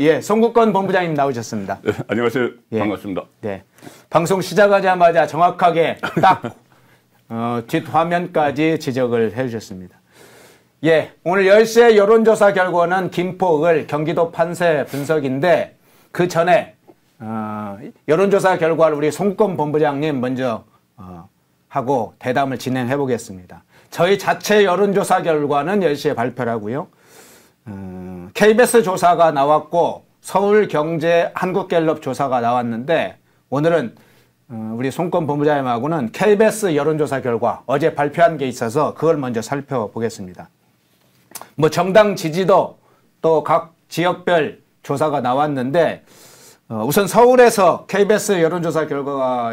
예, 송국건 본부장님 나오셨습니다. 네, 안녕하세요. 예. 반갑습니다. 네, 방송 시작하자마자 정확하게 딱 뒷화면까지 지적을 해주셨습니다. 예, 오늘 10시에 여론조사 결과는 김포을 경기도 판세 분석인데 그 전에 여론조사 결과를 우리 송국건 본부장님 먼저 하고 대담을 진행해 보겠습니다. 저희 자체 여론조사 결과는 10시에 발표를 하고요. KBS 조사가 나왔고 서울경제 한국갤럽 조사가 나왔는데 오늘은 우리 송권 본부장님하고는 KBS 여론조사 결과 어제 발표한 게 있어서 그걸 먼저 살펴보겠습니다. 뭐 정당 지지도 또 각 지역별 조사가 나왔는데 우선 서울에서 KBS 여론조사 결과가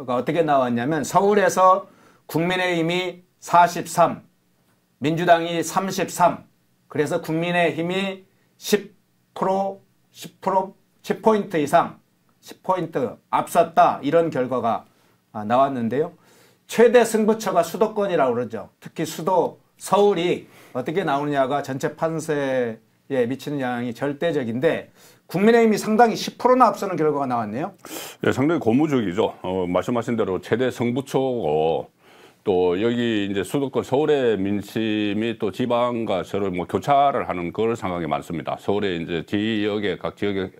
어떻게 나왔냐면 서울에서 국민의힘이 43, 민주당이 33, 그래서 국민의힘이 10포인트 이상, 10포인트 앞섰다 이런 결과가 나왔는데요. 최대 승부처가 수도권이라고 그러죠. 특히 수도 서울이 어떻게 나오느냐가 전체 판세에 미치는 영향이 절대적인데 국민의힘이 상당히 10%나 앞서는 결과가 나왔네요. 네, 상당히 고무적이죠. 말씀하신 대로 최대 승부처고 또 여기 이제 수도권 서울의 민심이 또 지방과 서로 뭐 교차를 하는 그런 상황이 많습니다. 서울에 이제 지역에 각 지역의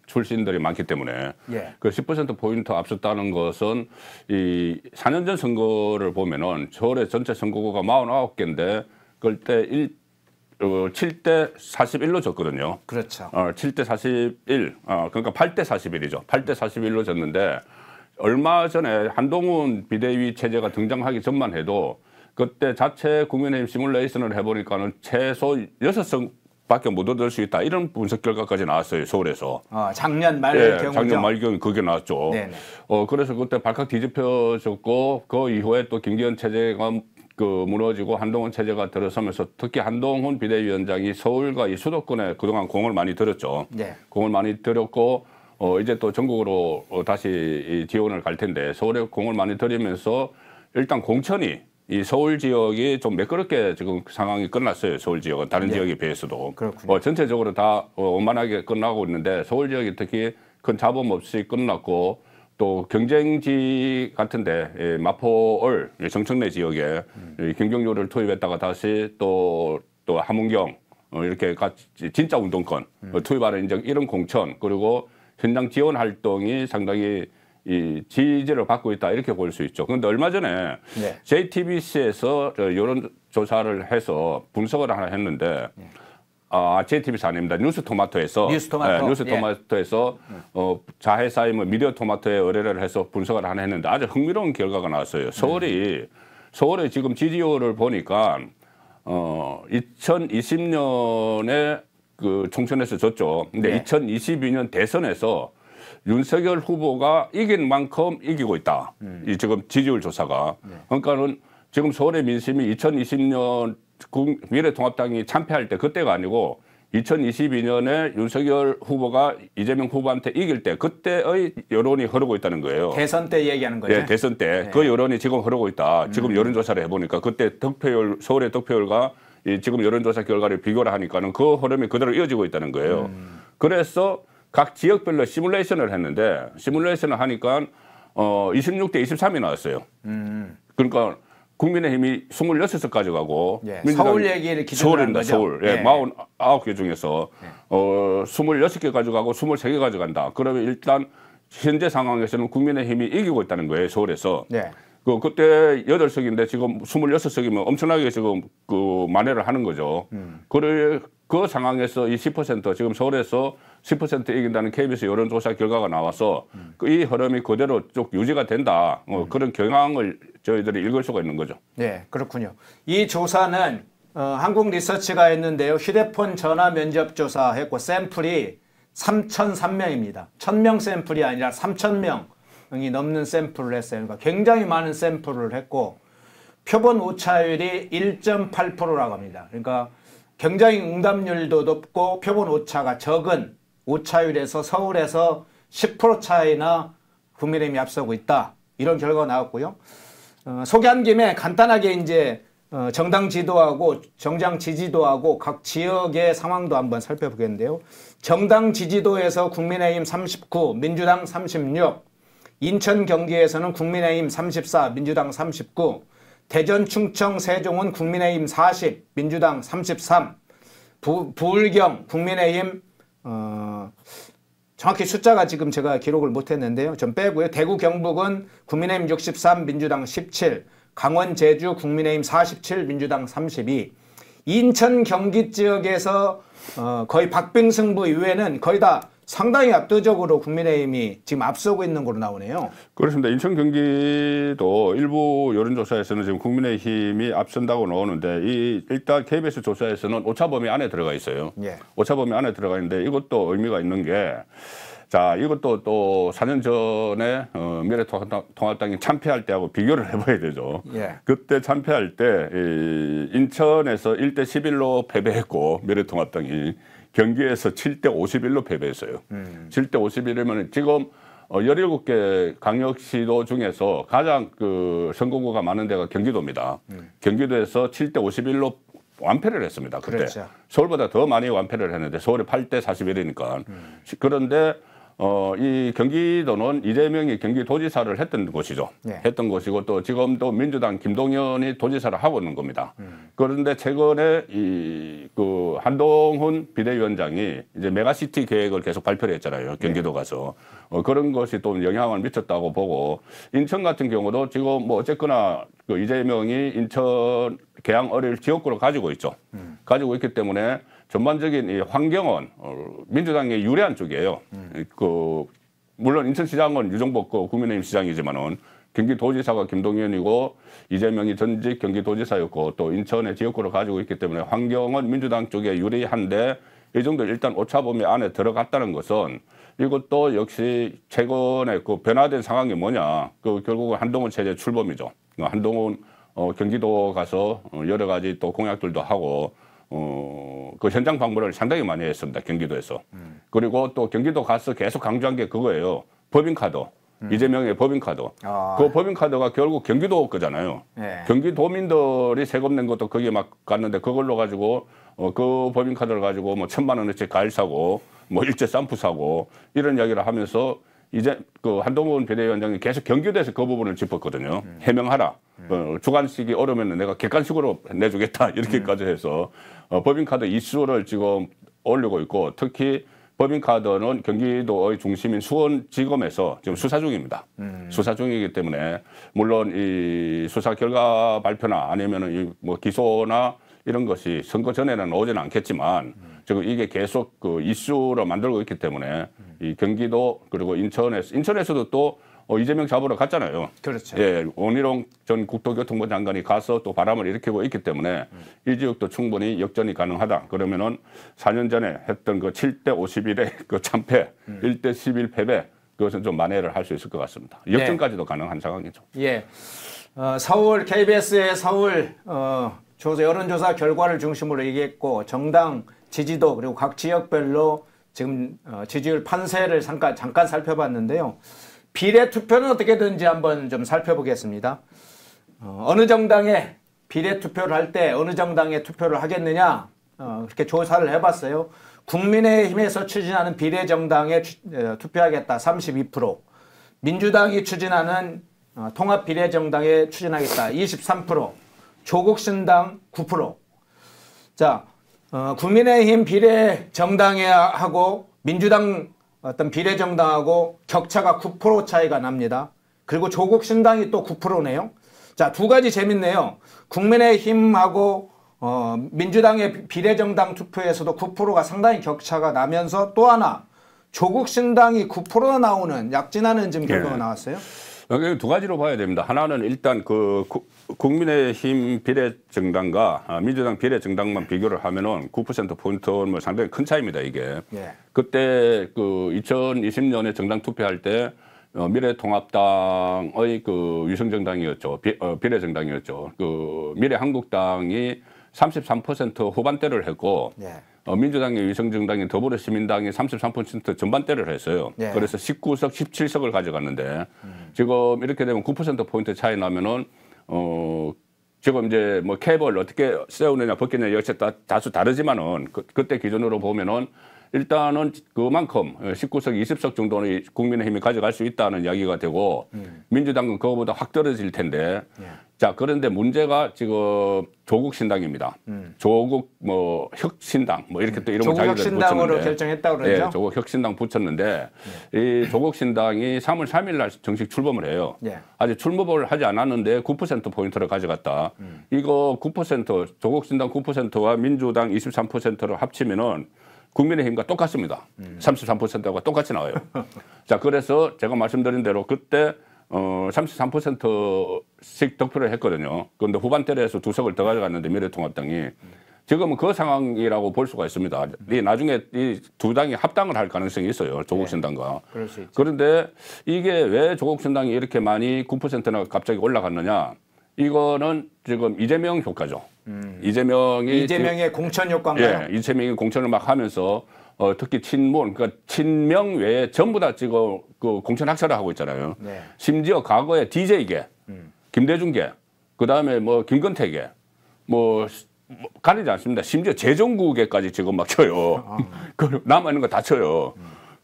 출신들이 많기 때문에 예. 그 10% 포인트 앞섰다는 것은 이 4년 전 선거를 보면은 서울의 전체 선거구가 49개인데 그때 7대 41로 졌거든요. 그렇죠. 7대 41, 그러니까 8대 41이죠. 8대 41로 졌는데 얼마 전에 한동훈 비대위 체제가 등장하기 전만 해도 그때 자체 국민의힘 시뮬레이션을 해보니까는 최소 6석밖에 못 얻을 수 있다. 이런 분석 결과까지 나왔어요. 서울에서. 작년 말 경우죠. 작년 말경 그게 나왔죠. 네네. 그래서 그때 발칵 뒤집혀졌고 그 이후에 또 김기현 체제가 무너지고 한동훈 체제가 들어서면서 특히 한동훈 비대위원장이 서울과 이 수도권에 그동안 공을 많이 들였죠. 네. 공을 많이 들였고 이제 또 전국으로 다시 지원을 갈 텐데 서울에 공을 많이 들이면서 일단 공천이 이 서울 지역이 좀 매끄럽게 지금 상황이 끝났어요. 서울 지역은 다른 네. 지역에 비해서도. 그렇군요. 전체적으로 다 원만하게 끝나고 있는데 서울 지역이 특히 큰 잡음 없이 끝났고 또 경쟁지 같은데 마포을 정청래 지역에 김경률을 투입했다가 다시 또 함은경 이렇게 같이 진짜 운동권 투입하는 인정 이런 공천 그리고 현장 지원 활동이 상당히 이 지지를 받고 있다 이렇게 볼 수 있죠. 그런데 얼마 전에 네. JTBC에서 여론조사를 해서 분석을 하나 했는데 JTBC 아닙니다. 뉴스토마토에서 뉴스토마토에서 자회사임은 미디어토마토에 의뢰를 해서 분석을 하나 했는데 아주 흥미로운 결과가 나왔어요. 서울에 지금 지지율을 보니까 2020년에 그 총선에서 졌죠. 근데 네. 2022년 대선에서 윤석열 후보가 이긴 만큼 이기고 있다. 이 지금 지지율 조사가. 네. 그러니까는 지금 서울의 민심이 2020년 미래통합당이 참패할 때 그때가 아니고 2022년에 윤석열 후보가 이재명 후보한테 이길 때 그때의 여론이 흐르고 있다는 거예요. 대선 때 얘기하는 거죠? 네, 대선 때. 네. 그 여론이 지금 흐르고 있다. 지금 여론조사를 해보니까 그때 득표율, 서울의 득표율과 지금 여론조사 결과를 비교를 하니까는 그 흐름이 그대로 이어지고 있다는 거예요. 그래서 각 지역별로 시뮬레이션을 했는데 시뮬레이션을 하니까 26대 23이 나왔어요. 그러니까 국민의힘이 26석 가져가고 예, 서울 얘기를 기준으로 하는 거죠? 서울. 예, 네. 49개 중에서 26개 가져가고 23개 가져간다. 그러면 일단 현재 상황에서는 국민의힘이 이기고 있다는 거예요. 서울에서. 네. 그때 8석인데 지금 26석이면 엄청나게 지금 만회를 하는 거죠. 그 상황에서 이 10% 지금 서울에서 10% 이긴다는 KBS 여론조사 결과가 나와서 이 흐름이 그대로 쭉 유지가 된다. 그런 경향을 저희들이 읽을 수가 있는 거죠. 네, 그렇군요. 이 조사는 한국 리서치가 했는데요. 휴대폰 전화 면접 조사했고 샘플이 3,003명입니다. 1,000명 샘플이 아니라 3,000명이 넘는 샘플을 했어요. 그러니까 굉장히 많은 샘플을 했고 표본 오차율이 1.8%라고 합니다. 그러니까 굉장히 응답률도 높고 표본 오차가 적은 오차율에서 서울에서 10% 차이나 국민의힘이 앞서고 있다. 이런 결과가 나왔고요. 소개한 김에 간단하게 이제 정당 지도하고 정당 지지도하고 각 지역의 상황도 한번 살펴보겠는데요. 정당 지지도에서 국민의힘 39, 민주당 36, 인천 경기에서는 국민의힘 34, 민주당 39, 대전 충청 세종은 국민의힘 40, 민주당 33, 부울경 국민의힘 정확히 숫자가 지금 제가 기록을 못했는데요. 좀 빼고요. 대구 경북은 국민의힘 63, 민주당 17, 강원 제주 국민의힘 47, 민주당 32. 인천 경기 지역에서 거의 박빙승부 이후에는 거의 다 상당히 압도적으로 국민의힘이 지금 앞서고 있는 걸로 나오네요. 그렇습니다. 인천 경기도 일부 여론조사에서는 지금 국민의힘이 앞선다고 나오는데 일단 KBS 조사에서는 오차범위 안에 들어가 있어요. 예. 오차범위 안에 들어가 있는데 이것도 의미가 있는 게 자, 이것도 또 4년 전에 미래통합당이 참패할 때하고 비교를 해봐야 되죠. 예. 그때 참패할 때 인천에서 1대 11로 패배했고 미래통합당이 경기에서 7대 51로 패배했어요. 7대 51이면 지금 17개 강역시도 중에서 가장 그 선거구가 많은 데가 경기도입니다. 경기도에서 7대 51로 완패를 했습니다. 그때. 그렇죠. 서울보다 더 많이 완패를 했는데 서울이 8대 41이니까. 그런데 이 경기도는 이재명이 경기도지사를 했던 곳이죠. 네. 했던 곳이고 또 지금도 민주당 김동연이 도지사를 하고 있는 겁니다. 그런데 최근에 그 한동훈 비대위원장이 이제 메가시티 계획을 계속 발표를 했잖아요. 경기도 가서. 그런 것이 또 영향을 미쳤다고 보고 인천 같은 경우도 지금 뭐 어쨌거나 그 이재명이 인천 계양 어릴 지역구를 가지고 있죠. 가지고 있기 때문에 전반적인 이 환경은 민주당에 유리한 쪽이에요. 그 물론 인천시장은 유정복 국민의힘 시장이지만은 경기도지사가 김동연이고 이재명이 전직 경기도지사였고 또 인천의 지역구를 가지고 있기 때문에 환경은 민주당 쪽에 유리한데 이 정도 일단 오차범위 안에 들어갔다는 것은 이것도 역시 최근에 그 변화된 상황이 뭐냐 그 결국은 한동훈 체제 출범이죠. 한동훈 경기도 가서 여러 가지 또 공약들도 하고 그 현장 방문을 상당히 많이 했습니다. 경기도에서. 그리고 또 경기도 가서 계속 강조한 게 그거예요. 법인카드. 이재명의 법인카드. 그 법인카드가 결국 경기도 거잖아요. 네. 경기도민들이 세금 낸 것도 거기에 막 갔는데 그걸로 가지고 그 법인카드를 가지고 뭐 1,000만 원어치 과일 사고 뭐 일제 쌈프 사고 이런 이야기를 하면서 이제 그 한동훈 비대위원장이 계속 경기도에서 그 부분을 짚었거든요. 해명하라. 주관식이 어려우면 내가 객관식으로 내주겠다. 이렇게까지 해서 법인카드 이슈를 지금 올리고 있고 특히 법인카드는 경기도의 중심인 수원지검에서 지금 수사 중입니다. 수사 중이기 때문에 물론 이 수사 결과 발표나 아니면은 이 뭐 기소나 이런 것이 선거 전에는 오지는 않겠지만 지금 이게 계속 그 이슈로 만들고 있기 때문에 이 경기도 그리고 인천에서도 또 이재명 잡으러 갔잖아요. 그렇죠. 예, 원희룡 전 국토교통부 장관이 가서 또 바람을 일으키고 있기 때문에 이 지역도 충분히 역전이 가능하다. 그러면은 4년 전에 했던 그 7대 51의 그 참패, 1대 11 패배 그것은 좀 만회를 할 수 있을 것 같습니다. 역전까지도 가능한 상황이죠. 예. 서울 KBS의 서울 여론조사 결과를 중심으로 얘기했고 정당 지지도 그리고 각 지역별로 지금 지지율 판세를 잠깐 살펴봤는데요. 비례 투표는 어떻게 되는지 한번 좀 살펴보겠습니다. 어느 정당에 비례 투표를 할 때 어느 정당에 투표를 하겠느냐 그렇게 조사를 해봤어요. 국민의힘에서 추진하는 비례 정당에 투표하겠다 32%, 민주당이 추진하는 통합 비례 정당에 추진하겠다 23%, 조국신당 9%. 자, 국민의힘 비례 정당에 하고 민주당 어떤 비례 정당하고 격차가 9% 차이가 납니다. 그리고 조국신당이 또 9%네요. 자, 두 가지 재밌네요. 국민의힘하고 민주당의 비례 정당 투표에서도 9%가 상당히 격차가 나면서 또 하나 조국신당이 9% 나오는 약진하는 지금 결과가 나왔어요. 두 가지로 봐야 됩니다. 하나는 일단 그 국민의힘 비례정당과 민주당 비례정당만 비교를 하면은 9%포인트는 뭐 상당히 큰 차이입니다, 이게. 예. 그때 그 2020년에 정당 투표할 때 미래통합당의 그 위성정당이었죠. 비례정당이었죠. 그 미래한국당이 33% 후반대를 했고 예. 민주당의 위성정당인 더불어시민당이 33% 전반대를 했어요. 예. 그래서 19석, 17석을 가져갔는데 지금 이렇게 되면 9%포인트 차이 나면은 지금 이제 뭐 캡을 어떻게 세우느냐 벗기느냐 역시 다수 다르지만은 그때 기준으로 보면은 일단은 그만큼 19석, 20석 정도는 국민의힘이 가져갈 수 있다는 이야기가 되고 민주당은 그거보다 확 떨어질 텐데 자 그런데 문제가 지금 조국 신당입니다. 조국 뭐 혁신당 뭐 이렇게 또 이런 조국 자기들 혁신당으로 붙였는데 결정했다고 그러죠. 예, 조국 혁신당 붙였는데 이 조국 신당이 3월 3일 날 정식 출범을 해요. 아직 출범을 하지 않았는데 9% 포인트를 가져갔다. 이거 9% 조국 신당 9%와 민주당 23%를 합치면은 국민의힘과 똑같습니다. 33%가 똑같이 나와요. 자, 그래서 제가 말씀드린 대로 그때 33%씩 득표를 했거든요. 그런데 후반대에서 2석을 더 가져갔는데 미래통합당이 지금은 그 상황이라고 볼 수가 있습니다. 나중에 이 두 당이 합당을 할 가능성이 있어요. 조국신당과. 그럴 수 있죠. 그런데 이게 왜 조국신당이 이렇게 많이 9%나 갑자기 올라갔느냐. 이거는 지금 이재명 효과죠. 이재명의 공천 효과인가요? 예, 이재명이 공천을 막 하면서 특히 친문, 그러니까 친명 외에 전부 다 지금 그 공천 학살을 하고 있잖아요. 심지어 과거에 DJ계, 김대중계, 그 다음에 뭐 김건태계, 뭐 가리지 않습니다. 심지어 재정국에까지 지금 막 쳐요. 남아 있는 거 다 쳐요.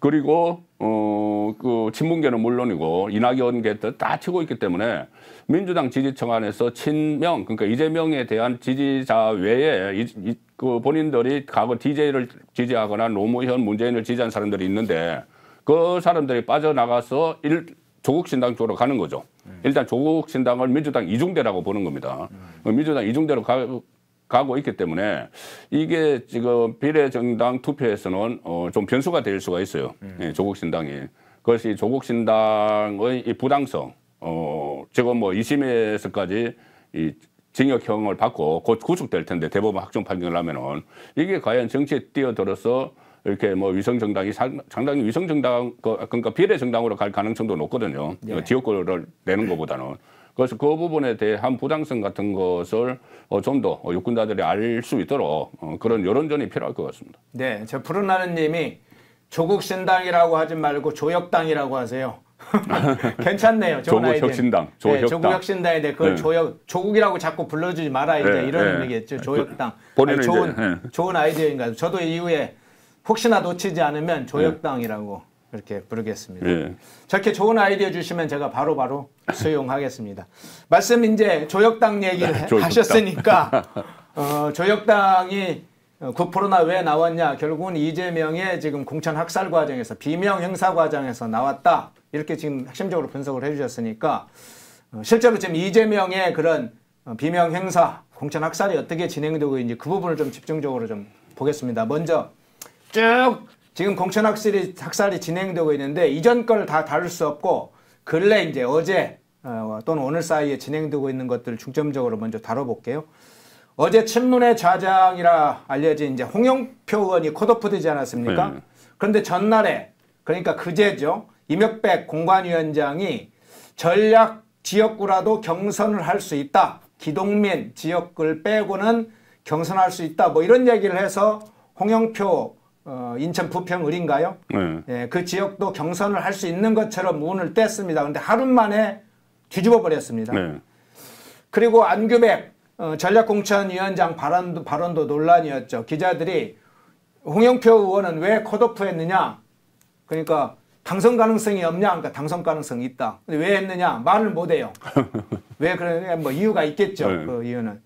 그리고 그 친문계는 물론이고 이낙연계도 다 치고 있기 때문에 민주당 지지층 안에서 친명 그러니까 이재명에 대한 지지자 외에 그 본인들이 과거 DJ를 지지하거나 노무현 문재인을 지지한 사람들이 있는데 그 사람들이 빠져나가서 조국 신당 쪽으로 가는 거죠. 일단 조국 신당을 민주당 이중대라고 보는 겁니다. 민주당 이중대로 가고 있기 때문에 이게 지금 비례정당 투표에서는 좀 변수가 될 수가 있어요. 예, 조국 신당이. 그것이 조국 신당의 이 부당성, 지금 뭐 2심에서까지 이 징역형을 받고 곧 구속될 텐데 대법원 확정 판결을 하면은 이게 과연 정치에 뛰어들어서 이렇게 뭐 위성정당이 상당히 위성정당 그러니까 비례정당으로 갈 가능성도 높거든요. 지역구를 내는 것보다는. 그래서 그 부분에 대한 부당성 같은 것을 좀 더 유권자들이 알 수 있도록 그런 여론전이 필요할 것 같습니다. 네, 저 푸른하늘 님이 조국 신당이라고 하지 말고 조혁당이라고 하세요. 괜찮네요. 좋은 아이디어. 조국 혁신당, 네, 조국 혁신당인데 그걸 조국이라고 자꾸 불러주지 마라 이제 이런 의미겠죠. 조혁당. 아니, 좋은 아이디어인가요? 저도 이후에 혹시나 놓치지 않으면 조혁당이라고 이렇게 부르겠습니다. 저렇게 좋은 아이디어 주시면 제가 바로 수용하겠습니다. 말씀 이제 조혁당 얘기를 하셨으니까 조혁당이 9%나 왜 나왔냐? 결국은 이재명의 지금 공천 학살 과정에서 비명 행사 과정에서 나왔다. 이렇게 지금 핵심적으로 분석을 해주셨으니까 실제로 지금 이재명의 그런 비명 행사, 공천 학살이 어떻게 진행되고 있는지 그 부분을 좀 집중적으로 좀 보겠습니다. 먼저 쭉 지금 공천 학살이 진행되고 있는데 이전 걸 다 다룰 수 없고 근래 이제 어제 또는 오늘 사이에 진행되고 있는 것들을 중점적으로 먼저 다뤄볼게요. 어제 친문의 좌장이라 알려진 이제 홍영표 의원이 컷오프되지 않았습니까? 그런데 전날에 그러니까 그제죠. 이명백 공관위원장이 전략 지역구라도 경선을 할 수 있다. 기동민 지역구를 빼고는 경선할 수 있다. 뭐 이런 얘기를 해서 홍영표 인천 부평을인가요? 예, 그 지역도 경선을 할 수 있는 것처럼 운을 뗐습니다. 그런데 하루 만에 뒤집어 버렸습니다. 그리고 안규백 전략공천위원장 발언도 논란이었죠. 기자들이 홍영표 의원은 왜 컷오프했느냐? 그러니까 당선 가능성이 없냐? 그러니까 당선 가능성이 있다. 근데 왜 했느냐? 말을 못해요. 왜 그러냐? 뭐 이유가 있겠죠. 그 이유는.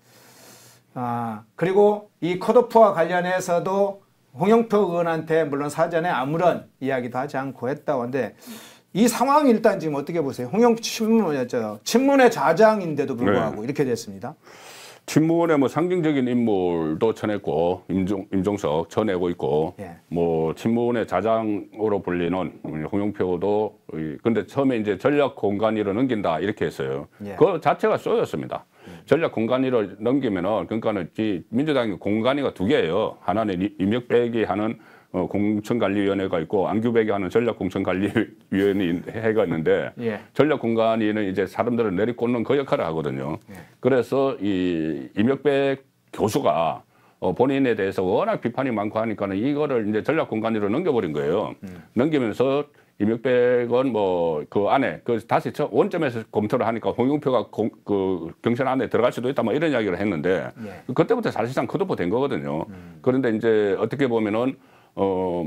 그리고 이 컷오프와 관련해서도 홍영표 의원한테 물론 사전에 아무런 이야기도 하지 않고 했다고 하는데 이 상황이 일단 지금 어떻게 보세요? 홍영표 친문의 좌장인데도 불구하고 이렇게 됐습니다. 친문의 뭐 상징적인 인물도 쳐냈고 임종석 쳐내고 있고 뭐 친문의 좌장으로 불리는 홍영표도 근데 처음에 이제 전략 공간위로 넘긴다 이렇게 했어요. 그 자체가 쏘였습니다. 전략 공간위를 넘기면은 그러니까는 민주당이 공간위가 두 개예요. 하나는 이명백이 하는 공천관리위원회가 있고 안규백이 하는 전략공천관리위원회가 있는데 전략공관위는 이제 사람들을 내리꽂는 그 역할을 하거든요. 그래서 이 이명백 교수가 본인에 대해서 워낙 비판이 많고 하니까는 이거를 이제 전략공관위로 넘겨버린 거예요. 넘기면서 이명백은 뭐 그 안에 그 다시 원점에서 검토를 하니까 홍영표가 그 경선 안에 들어갈 수도 있다 뭐 이런 이야기를 했는데 그때부터 사실상 컷오프 된 거거든요. 그런데 이제 어떻게 보면은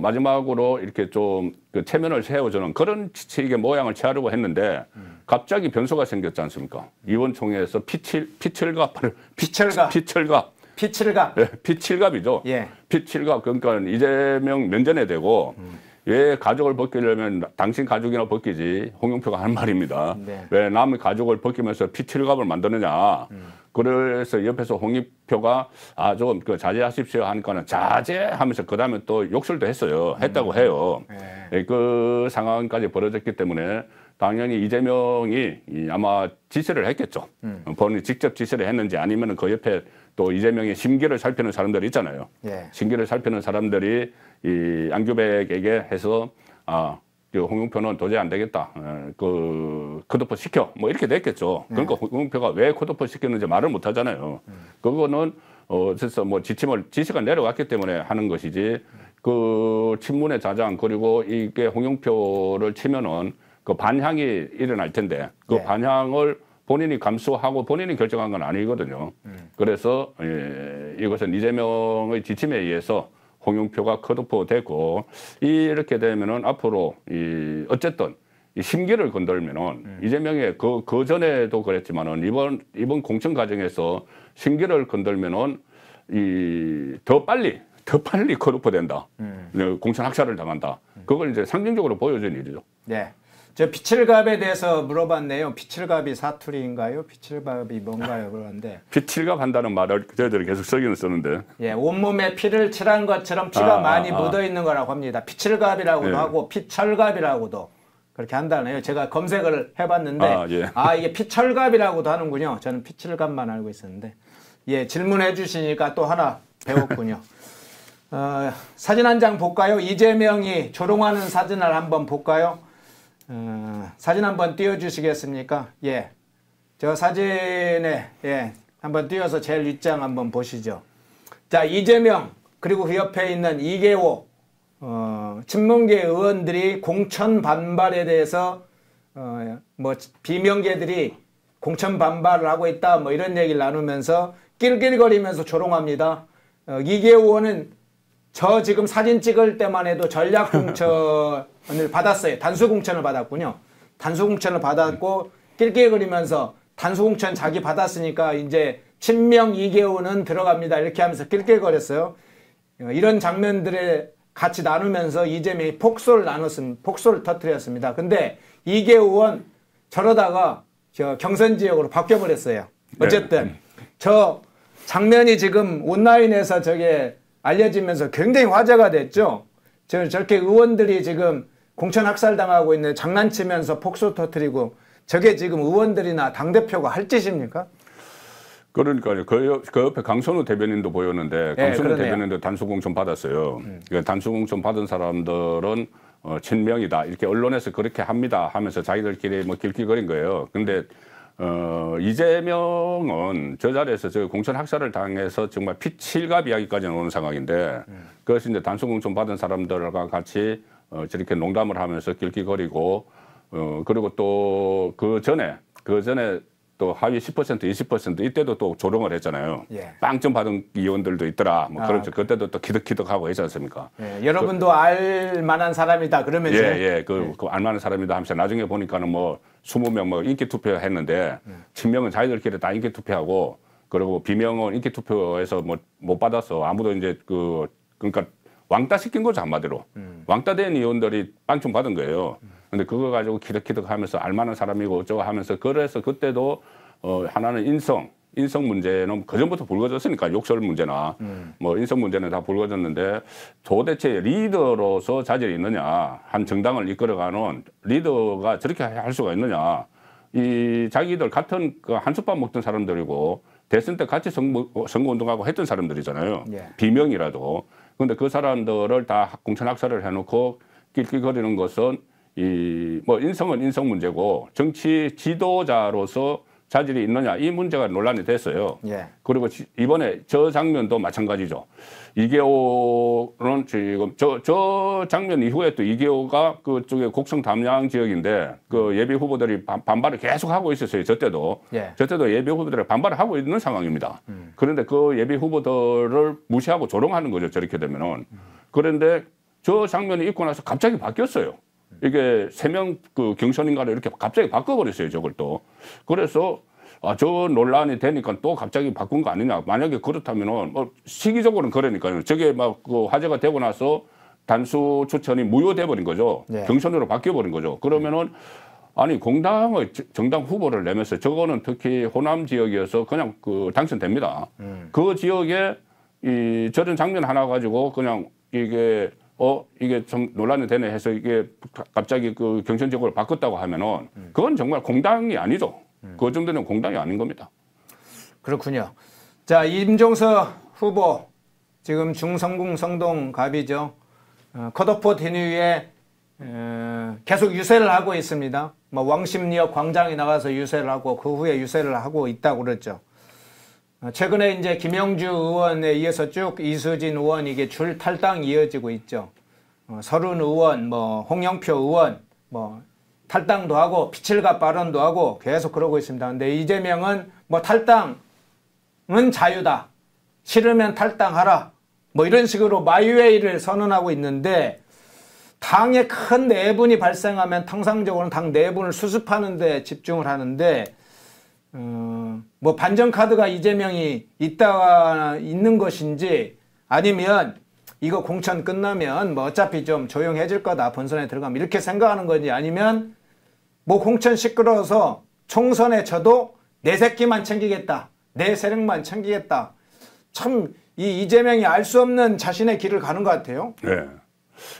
마지막으로 이렇게 좀 그 체면을 세워주는 그런 식의 모양을 취하려고 했는데 갑자기 변수가 생겼지 않습니까? 이번 총회에서 피칠갑. 예, 피칠갑이죠. 예. 피칠갑 그러니까 이재명 면전에 대고 왜 가족을 벗기려면 당신 가족이나 벗기지 홍영표가 하는 말입니다. 네. 왜 남의 가족을 벗기면서 피칠갑을 만드느냐. 그래서 옆에서 홍영표가 좀 그 자제하십시오 하니까는 자제하면서 그다음에 또 욕설도 했어요. 했다고 해요. 그 상황까지 벌어졌기 때문에 당연히 이재명이 아마 지시를 했겠죠. 본인이 직접 지시를 했는지 아니면 그 옆에 또 이재명의 심기를 살피는 사람들이 있잖아요. 심기를 살피는 사람들이 이 안규백에게 해서 그 홍영표는 도저히 안 되겠다. 그 컷오프 시켜. 뭐 이렇게 됐겠죠. 그러니까 홍영표가 왜 컷오프 시켰는지 말을 못 하잖아요. 그거는 어째서 뭐 지시가 내려왔기 때문에 하는 것이지 그 친문의 자장 그리고 이게 홍영표를 치면은 그 반향이 일어날 텐데 그 반향을 본인이 감수하고 본인이 결정한 건 아니거든요. 그래서 이것은 이재명의 지침에 의해서 홍영표가 컷오프 되고 이렇게 되면은 앞으로 어쨌든 이 심기를 건들면은 이재명의 그 전에도 그랬지만은 이번 공천 과정에서 심기를 건들면은 더 빨리 컷오프 된다. 공천 학살을 당한다. 그걸 이제 상징적으로 보여준 일이죠. 네. 저 피칠갑에 대해서 물어봤네요. 피칠갑이 사투리인가요? 피칠갑이 뭔가요? 그러는데 피칠갑 한다는 말을 저희들이 계속 쓰기는 쓰는데. 예, 온몸에 피를 칠한 것처럼 피가 많이 묻어 있는 거라고 합니다. 피칠갑이라고도 하고 피철갑이라고도 그렇게 한다네요. 제가 검색을 해봤는데 이게 피철갑이라고도 하는군요. 저는 피칠갑만 알고 있었는데 질문해 주시니까 또 하나 배웠군요. 사진 한 장 볼까요? 이재명이 조롱하는 사진을 한번 볼까요? 사진 한번 띄워주시겠습니까? 저 사진에 한번 띄워서 제일 윗장 한번 보시죠. 자, 이재명 그리고 그 옆에 있는 이계호 친문계 의원들이 공천 반발에 대해서 뭐 비명계들이 공천 반발을 하고 있다 뭐 이런 얘기를 나누면서 낄낄거리면서 조롱합니다. 이계호 의원은 저 지금 사진 찍을 때만 해도 전략 공천을 받았어요. 단수 공천을 받았군요. 단수 공천을 받았고 낄낄거리면서 단수 공천 자기 받았으니까 이제 친명 이계호는 들어갑니다. 이렇게 하면서 낄낄거렸어요. 이런 장면들을 같이 나누면서 이재명이 폭소를 터뜨렸습니다. 근데 이계호 의원 저러다가 저 경선 지역으로 바뀌어버렸어요. 어쨌든 저 장면이 지금 온라인에서 저게 알려지면서 굉장히 화제가 됐죠. 저렇게 의원들이 지금 공천 학살당하고 있는 장난치면서 폭소 터뜨리고 저게 지금 의원들이나 당대표가 할 짓입니까? 그러니까요. 그 옆에 강선우 대변인도 보였는데 강선우 대변인도 단수공천 받았어요. 그러니까 단수공천 받은 사람들은 친명이다. 이렇게 언론에서 그렇게 합니다 하면서 자기들끼리 뭐 길길거린 거예요. 근데 이재명은 저 자리에서 저 공천 학살을 당해서 정말 피칠갑 이야기까지 오는 상황인데 그것이 이제 단수 공천 받은 사람들과 같이 저렇게 농담을 하면서 길길거리고 그리고 또 그 전에 또 하위 10% 20% 이때도 또 조롱을 했잖아요. 빵점 받은 의원들도 있더라. 뭐 그렇죠. 그때도 또 키득키득하고 했지 않습니까? 여러분도 알만한 사람이다 그러면서 그 알만한 사람이다 하면서 나중에 보니까는 뭐 20명 뭐 인기 투표했는데 친명은 자기들끼리 다 인기 투표하고 그리고 비명은 인기 투표에서 뭐 못 받았어. 아무도 이제 그러니까 왕따 시킨 거죠 한마디로. 왕따 된 의원들이 빵점 받은 거예요. 근데 그거 가지고 키득키득 하면서 알만한 사람이고 어쩌고 하면서 그래서 그때도 하나는 인성 문제는 그전부터 불거졌으니까 욕설 문제나 뭐 인성 문제는 다 불거졌는데 도대체 리더로서 자질이 있느냐 한 정당을 이끌어가는 리더가 저렇게 할 수가 있느냐 이 자기들 같은 그 한솥밥 먹던 사람들이고 대선 때 같이 선거운동하고 했던 사람들이잖아요. 비명이라도. 근데 그 사람들을 다 공천 학살을 해놓고 낄낄거리는 것은 뭐 인성은 인성 문제고 정치 지도자로서 자질이 있느냐 이 문제가 논란이 됐어요. 예. 그리고 이번에 저 장면도 마찬가지죠. 이계호는 지금 저 장면 이후에 또 이계호가 그쪽에 곡성 담양 지역인데 그 예비 후보들이 반발을 계속 하고 있었어요. 저 때도 예비 후보들이 반발을 하고 있는 상황입니다. 그런데 그 예비 후보들을 무시하고 조롱하는 거죠. 저렇게 되면은. 그런데 저 장면이 있고 나서 갑자기 바뀌었어요. 이게 3명 그 경선인가를 이렇게 갑자기 바꿔버렸어요. 저걸 또. 그래서 저 논란이 되니까 또 갑자기 바꾼 거 아니냐. 만약에 그렇다면은 시기적으로는 그러니까요. 저게 막 그 화제가 되고 나서 단수 추천이 무효돼 버린 거죠. 경선으로 바뀌어 버린 거죠. 그러면은 아니 공당의 정당 후보를 내면서 저거는 특히 호남 지역이어서 그냥 그 당선됩니다. 그 지역에 이 저런 장면 하나 가지고 그냥 이게 좀 논란이 되네 해서 이게 갑자기 그 경선적으로 바꿨다고 하면은 그건 정말 공당이 아니죠. 그 정도는 공당이 아닌 겁니다. 그렇군요. 자, 임종석 후보 지금 중성궁 성동갑이죠. 컷오프 디뉴에 계속 유세를 하고 있습니다. 뭐 왕십리역 광장에 나가서 유세를 하고 그 후에 유세를 하고 있다고 그랬죠. 최근에 이제 김영주 의원에 이어서 쭉 이수진 의원 이게 줄 탈당이 이어지고 있죠. 서른 의원, 뭐 홍영표 의원, 뭐 탈당도 하고 피칠갑 발언도 하고 계속 그러고 있습니다. 근데 이재명은 뭐 탈당은 자유다. 싫으면 탈당하라. 뭐 이런 식으로 마이웨이를 선언하고 있는데 당에 큰 내분이 발생하면 통상적으로는 당 내분을 수습하는 데 집중을 하는데 뭐 반전 카드가 이재명이 있는 것인지 아니면 이거 공천 끝나면 뭐 어차피 좀 조용해질 거다 본선에 들어가면 이렇게 생각하는 건지 아니면 뭐 공천 시끄러워서 총선에 져도 내 새끼만 챙기겠다 내 세력만 챙기겠다 참 이 이재명이 알 수 없는 자신의 길을 가는 것 같아요. 네.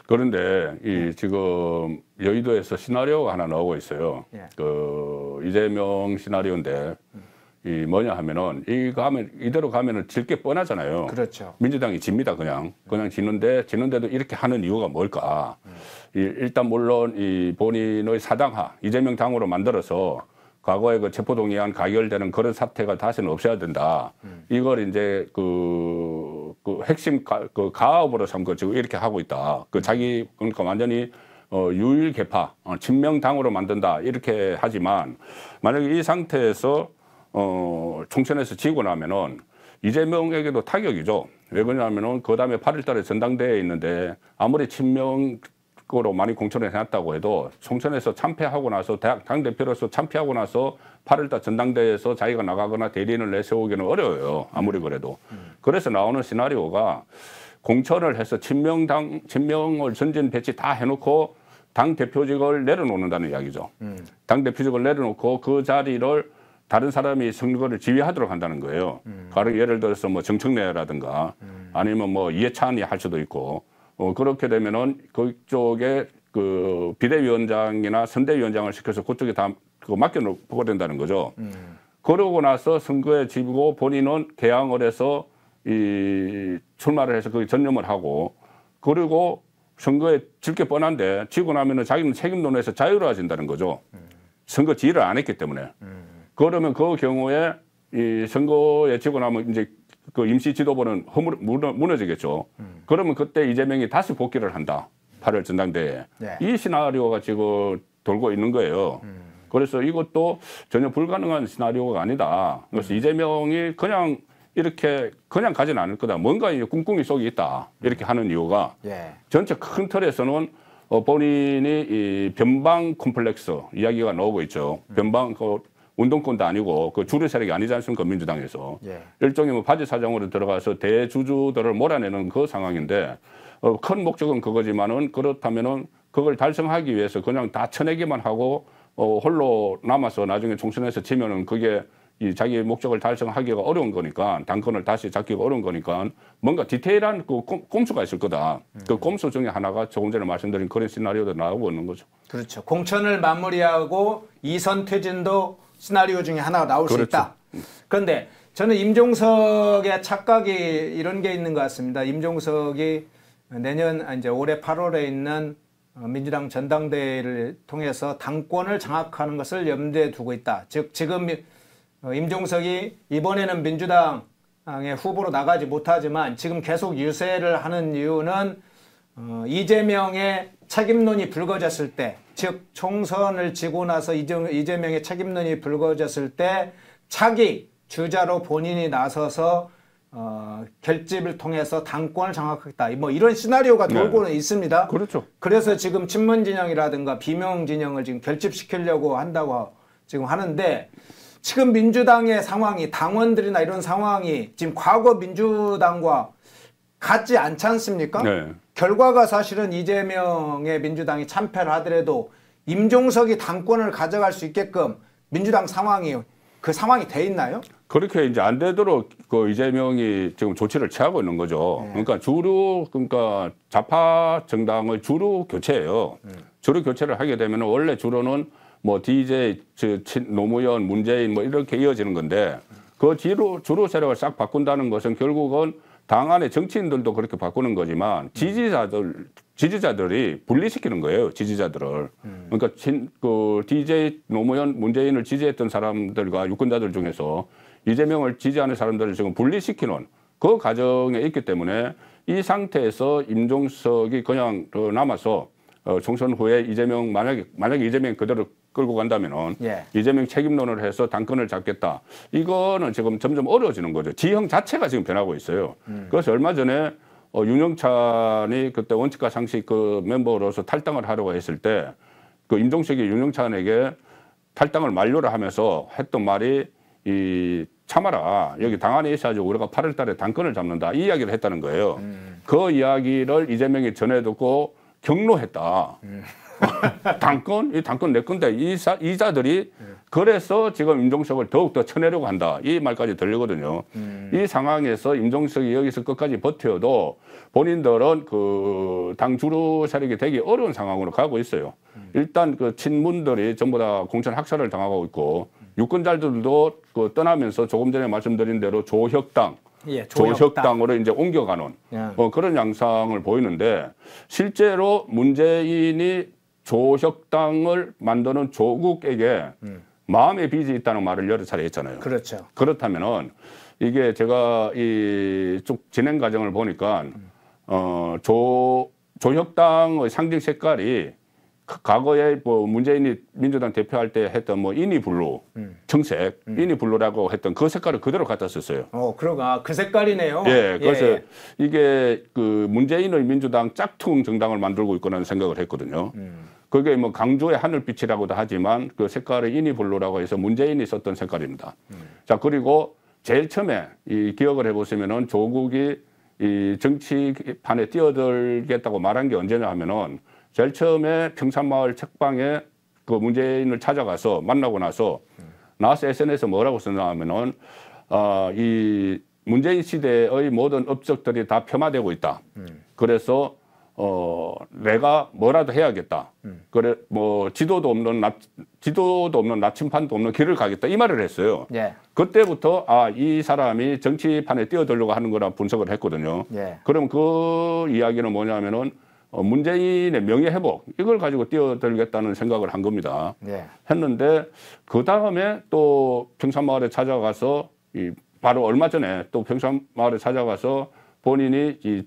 그런데 지금 여의도에서 시나리오가 하나 나오고 있어요. 그 이재명 시나리오인데 뭐냐 하면은 이대로 가면은 질 게 뻔하잖아요. 그렇죠. 민주당이 집니다. 그냥 지는데도 이렇게 하는 이유가 뭘까? 일단 물론 본인의 사당하 이재명 당으로 만들어서 과거에 그 체포동의안 가결되는 그런 사태가 다시는 없어야 된다. 이걸 이제 그 핵심 가업으로 삼고 지금 이렇게 하고 있다. 그러니까 완전히 유일 개파, 친명당으로 만든다. 이렇게 하지만 만약에 이 상태에서 총선에서 지고 나면은 이재명에게도 타격이죠. 왜 그러냐면은 그 다음에 8월달에 전당대회에 있는데 아무리 친명으로 많이 공천을 해놨다고 해도 총선에서 참패하고 나서 당대표로서 참패하고 나서 8월달 전당대회에서 자기가 나가거나 대리인을 내세우기는 어려워요. 아무리 그래도. 그래서 나오는 시나리오가 공천을 해서 친명을 전진 배치 다 해놓고 당 대표직을 내려놓는다는 이야기죠. 당 대표직을 내려놓고 그 자리를 다른 사람이 선거를 지휘하도록 한다는 거예요. 예를 들어서 뭐 정청래라든가 아니면 뭐 이해찬이 할 수도 있고 그렇게 되면은 그쪽에 그 비대위원장이나 선대위원장을 시켜서 그쪽에 다 맡겨놓고 된다는 거죠. 그러고 나서 선거에 지고 본인은 개항을 해서 출마를 해서 그 전념을 하고 그리고 선거에 질 게 뻔한데 지고 나면은 자기는 책임론에서 자유로워진다는 거죠. 선거 지휘를 안 했기 때문에. 그러면 그 경우에 선거에 지고 나면 이제 그 임시 지도부는 무너지겠죠. 그러면 그때 이재명이 다시 복귀를 한다. 8월 전당대회에. 이 시나리오가 지금 돌고 있는 거예요. 그래서 이것도 전혀 불가능한 시나리오가 아니다. 그래서 이재명이 그냥 가진 않을 거다. 뭔가 꿍꿍이 속이 있다. 이렇게 하는 이유가 전체 큰 틀에서는 본인이 이 변방 콤플렉스 이야기가 나오고 있죠. 변방 운동권도 아니고 그 주류 세력이 아니지 않습니까? 민주당에서. 일종의 뭐 바지 사장으로 들어가서 대주주들을 몰아내는 그 상황인데 큰 목적은 그거지만은 그렇다면은 그걸 달성하기 위해서 그냥 다 쳐내기만 하고 홀로 남아서 나중에 총선에서 지면은 그게 자기의 목적을 달성하기가 어려운 거니까 당권을 다시 잡기가 어려운 거니까 뭔가 디테일한 그 꼼수가 있을 거다. 그 꼼수 중에 하나가 조금 전에 말씀드린 그런 시나리오도 나오고 있는 거죠. 그렇죠. 공천을 마무리하고 이선 퇴진도 시나리오 중에 하나가 나올 수 있다. 그런데 저는 임종석의 착각이 이런 게 있는 것 같습니다. 임종석이 내년 이제 올해 8월에 있는 민주당 전당대회를 통해서 당권을 장악하는 것을 염두에 두고 있다. 즉 지금 임종석이 이번에는 민주당의 후보로 나가지 못하지만 지금 계속 유세를 하는 이유는 이재명의 책임론이 불거졌을 때, 즉 총선을 지고 나서 이재명의 책임론이 불거졌을 때 차기 주자로 본인이 나서서 결집을 통해서 당권을 장악하겠다. 뭐 이런 시나리오가 돌고는 있습니다. 그렇죠. 그래서 지금 친문 진영이라든가 비명 진영을 지금 결집시키려고 한다고 지금 하는데, 지금 민주당의 상황이, 당원들이나 이런 상황이 지금 과거 민주당과 같지 않지 않습니까? 네. 결과가 사실은 이재명의 민주당이 참패를 하더라도 임종석이 당권을 가져갈 수 있게끔 민주당 상황이, 그 상황이 돼 있나요? 그렇게 이제 안 되도록 그 이재명이 지금 조치를 취하고 있는 거죠. 그러니까 그러니까 좌파 정당의 주로 교체예요. 주로 교체를 하게 되면 원래 주로는 뭐 DJ, 노무현, 문재인 뭐 이렇게 이어지는 건데, 그 주로 세력을 싹 바꾼다는 것은 결국은 당 안에 정치인들도 그렇게 바꾸는 거지만 지지자들이 분리시키는 거예요. 지지자들을. 그러니까 그 DJ, 노무현, 문재인을 지지했던 사람들과 유권자들 중에서 이재명을 지지하는 사람들을 지금 분리시키는 그 과정에 있기 때문에, 이 상태에서 임종석이 그냥 남아서 총선 후에 이재명, 만약에 이재명이 그대로 끌고 간다면은 이재명 책임론을 해서 당권을 잡겠다. 이거는 지금 점점 어려워지는 거죠. 지형 자체가 지금 변하고 있어요. 그래서 얼마 전에 윤영찬이 그때 원칙과 상식 그 멤버로서 탈당을 하려고 했을 때, 그 임종석이 윤영찬에게 탈당을 만료를 하면서 했던 말이, 참아라. 여기 당 안에 있어야지 우리가 8월 달에 당권을 잡는다. 이 이야기를 했다는 거예요. 그 이야기를 이재명이 전해 듣고 경로했다. 이 당권 내 건데, 이자들이 그래서 지금 임종석을 더욱더 쳐내려고 한다. 이 말까지 들리거든요. 이 상황에서 임종석이 여기서 끝까지 버텨도 본인들은 그 당 주류 세력이 되기 어려운 상황으로 가고 있어요. 일단 그 친문들이 전부 다 공천 학살을 당하고 있고, 유권자들도 그 떠나면서 조금 전에 말씀드린 대로 조혁당, 조혁당으로 이제 옮겨가는 그런 양상을 보이는데, 실제로 문재인이 조혁당을 만드는 조국에게 마음의 빚이 있다는 말을 여러 차례 했잖아요. 그렇죠. 그렇다면은 이게 제가 이 쭉 진행 과정을 보니까 조혁당의 상징 색깔이 과거에 뭐 문재인이 민주당 대표할 때 했던 뭐 이니블루, 청색, 이니블루라고 했던 그 색깔을 그대로 갖다 썼어요. 그러가 그 색깔이네요. 예, 그래서 이게 그 문재인의 민주당 짝퉁 정당을 만들고 있거라는 생각을 했거든요. 그게 뭐 강조의 하늘빛이라고도 하지만 그 색깔을 이니블루라고 해서 문재인이 썼던 색깔입니다. 자, 그리고 제일 처음에 이 기억을 해보시면은 조국이 이 정치판에 뛰어들겠다고 말한 게 언제냐 하면은, 제일 처음에 평산마을 책방에 그 문재인을 찾아가서 만나고 나서 SNS에 뭐라고 썼냐 하면은, 이 문재인 시대의 모든 업적들이 다 폄하되고 있다. 그래서 내가 뭐라도 해야겠다. 그래 뭐 지도도 없는 나침판도 없는 길을 가겠다. 이 말을 했어요. 그때부터 이 사람이 정치판에 뛰어들려고 하는 거라 분석을 했거든요. 그럼 그 이야기는 뭐냐면은 문재인의 명예 회복, 이걸 가지고 뛰어들겠다는 생각을 한 겁니다. 했는데 그 다음에 또 평산마을에 찾아가서 바로 얼마 전에 또 평산마을에 찾아가서 본인이 이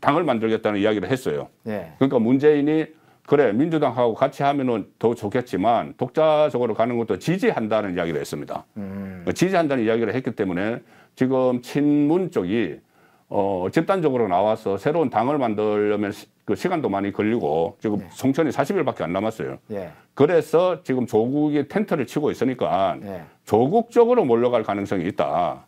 당을 만들겠다는 이야기를 했어요. 그러니까 문재인이 그래 민주당하고 같이 하면은 더 좋겠지만 독자적으로 가는 것도 지지한다는 이야기를 했습니다. 지지한다는 이야기를 했기 때문에 지금 친문 쪽이 집단적으로 나와서 새로운 당을 만들려면 그 시간도 많이 걸리고, 지금 총선이 40일밖에 안 남았어요. 그래서 지금 조국이 텐트를 치고 있으니까 조국 쪽으로 몰려갈 가능성이 있다.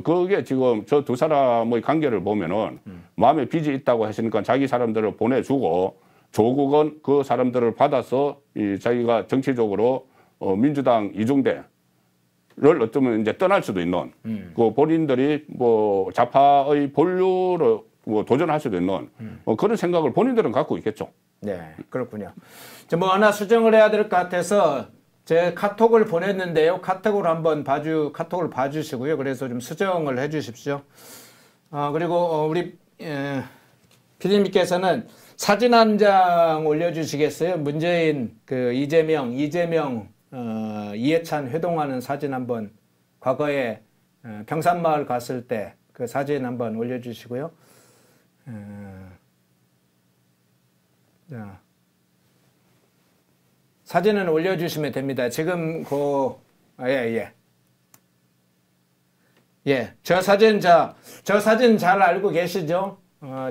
그게 지금 저 두 사람의 관계를 보면은 마음에 빚이 있다고 했으니까 자기 사람들을 보내주고, 조국은 그 사람들을 받아서 자기가 정치적으로 민주당 이중대 를 어쩌면 이제 떠날 수도 있는, 그 본인들이 뭐 좌파의 본류로 뭐 도전할 수도 있는 그런 생각을 본인들은 갖고 있겠죠. 그렇군요. 뭐 하나 수정을 해야 될 것 같아서 제 카톡을 보냈는데요. 카톡을 봐주시고요. 그래서 좀 수정을 해주십시오. 그리고 우리 PD님께서는 사진 한 장 올려주시겠어요? 문재인, 그 이재명 이해찬 회동하는 사진 한번 과거에 병산마을 갔을 때 그 사진 한번 올려주시고요. 자, 사진은 올려주시면 됩니다. 지금 저 사진 잘 알고 계시죠?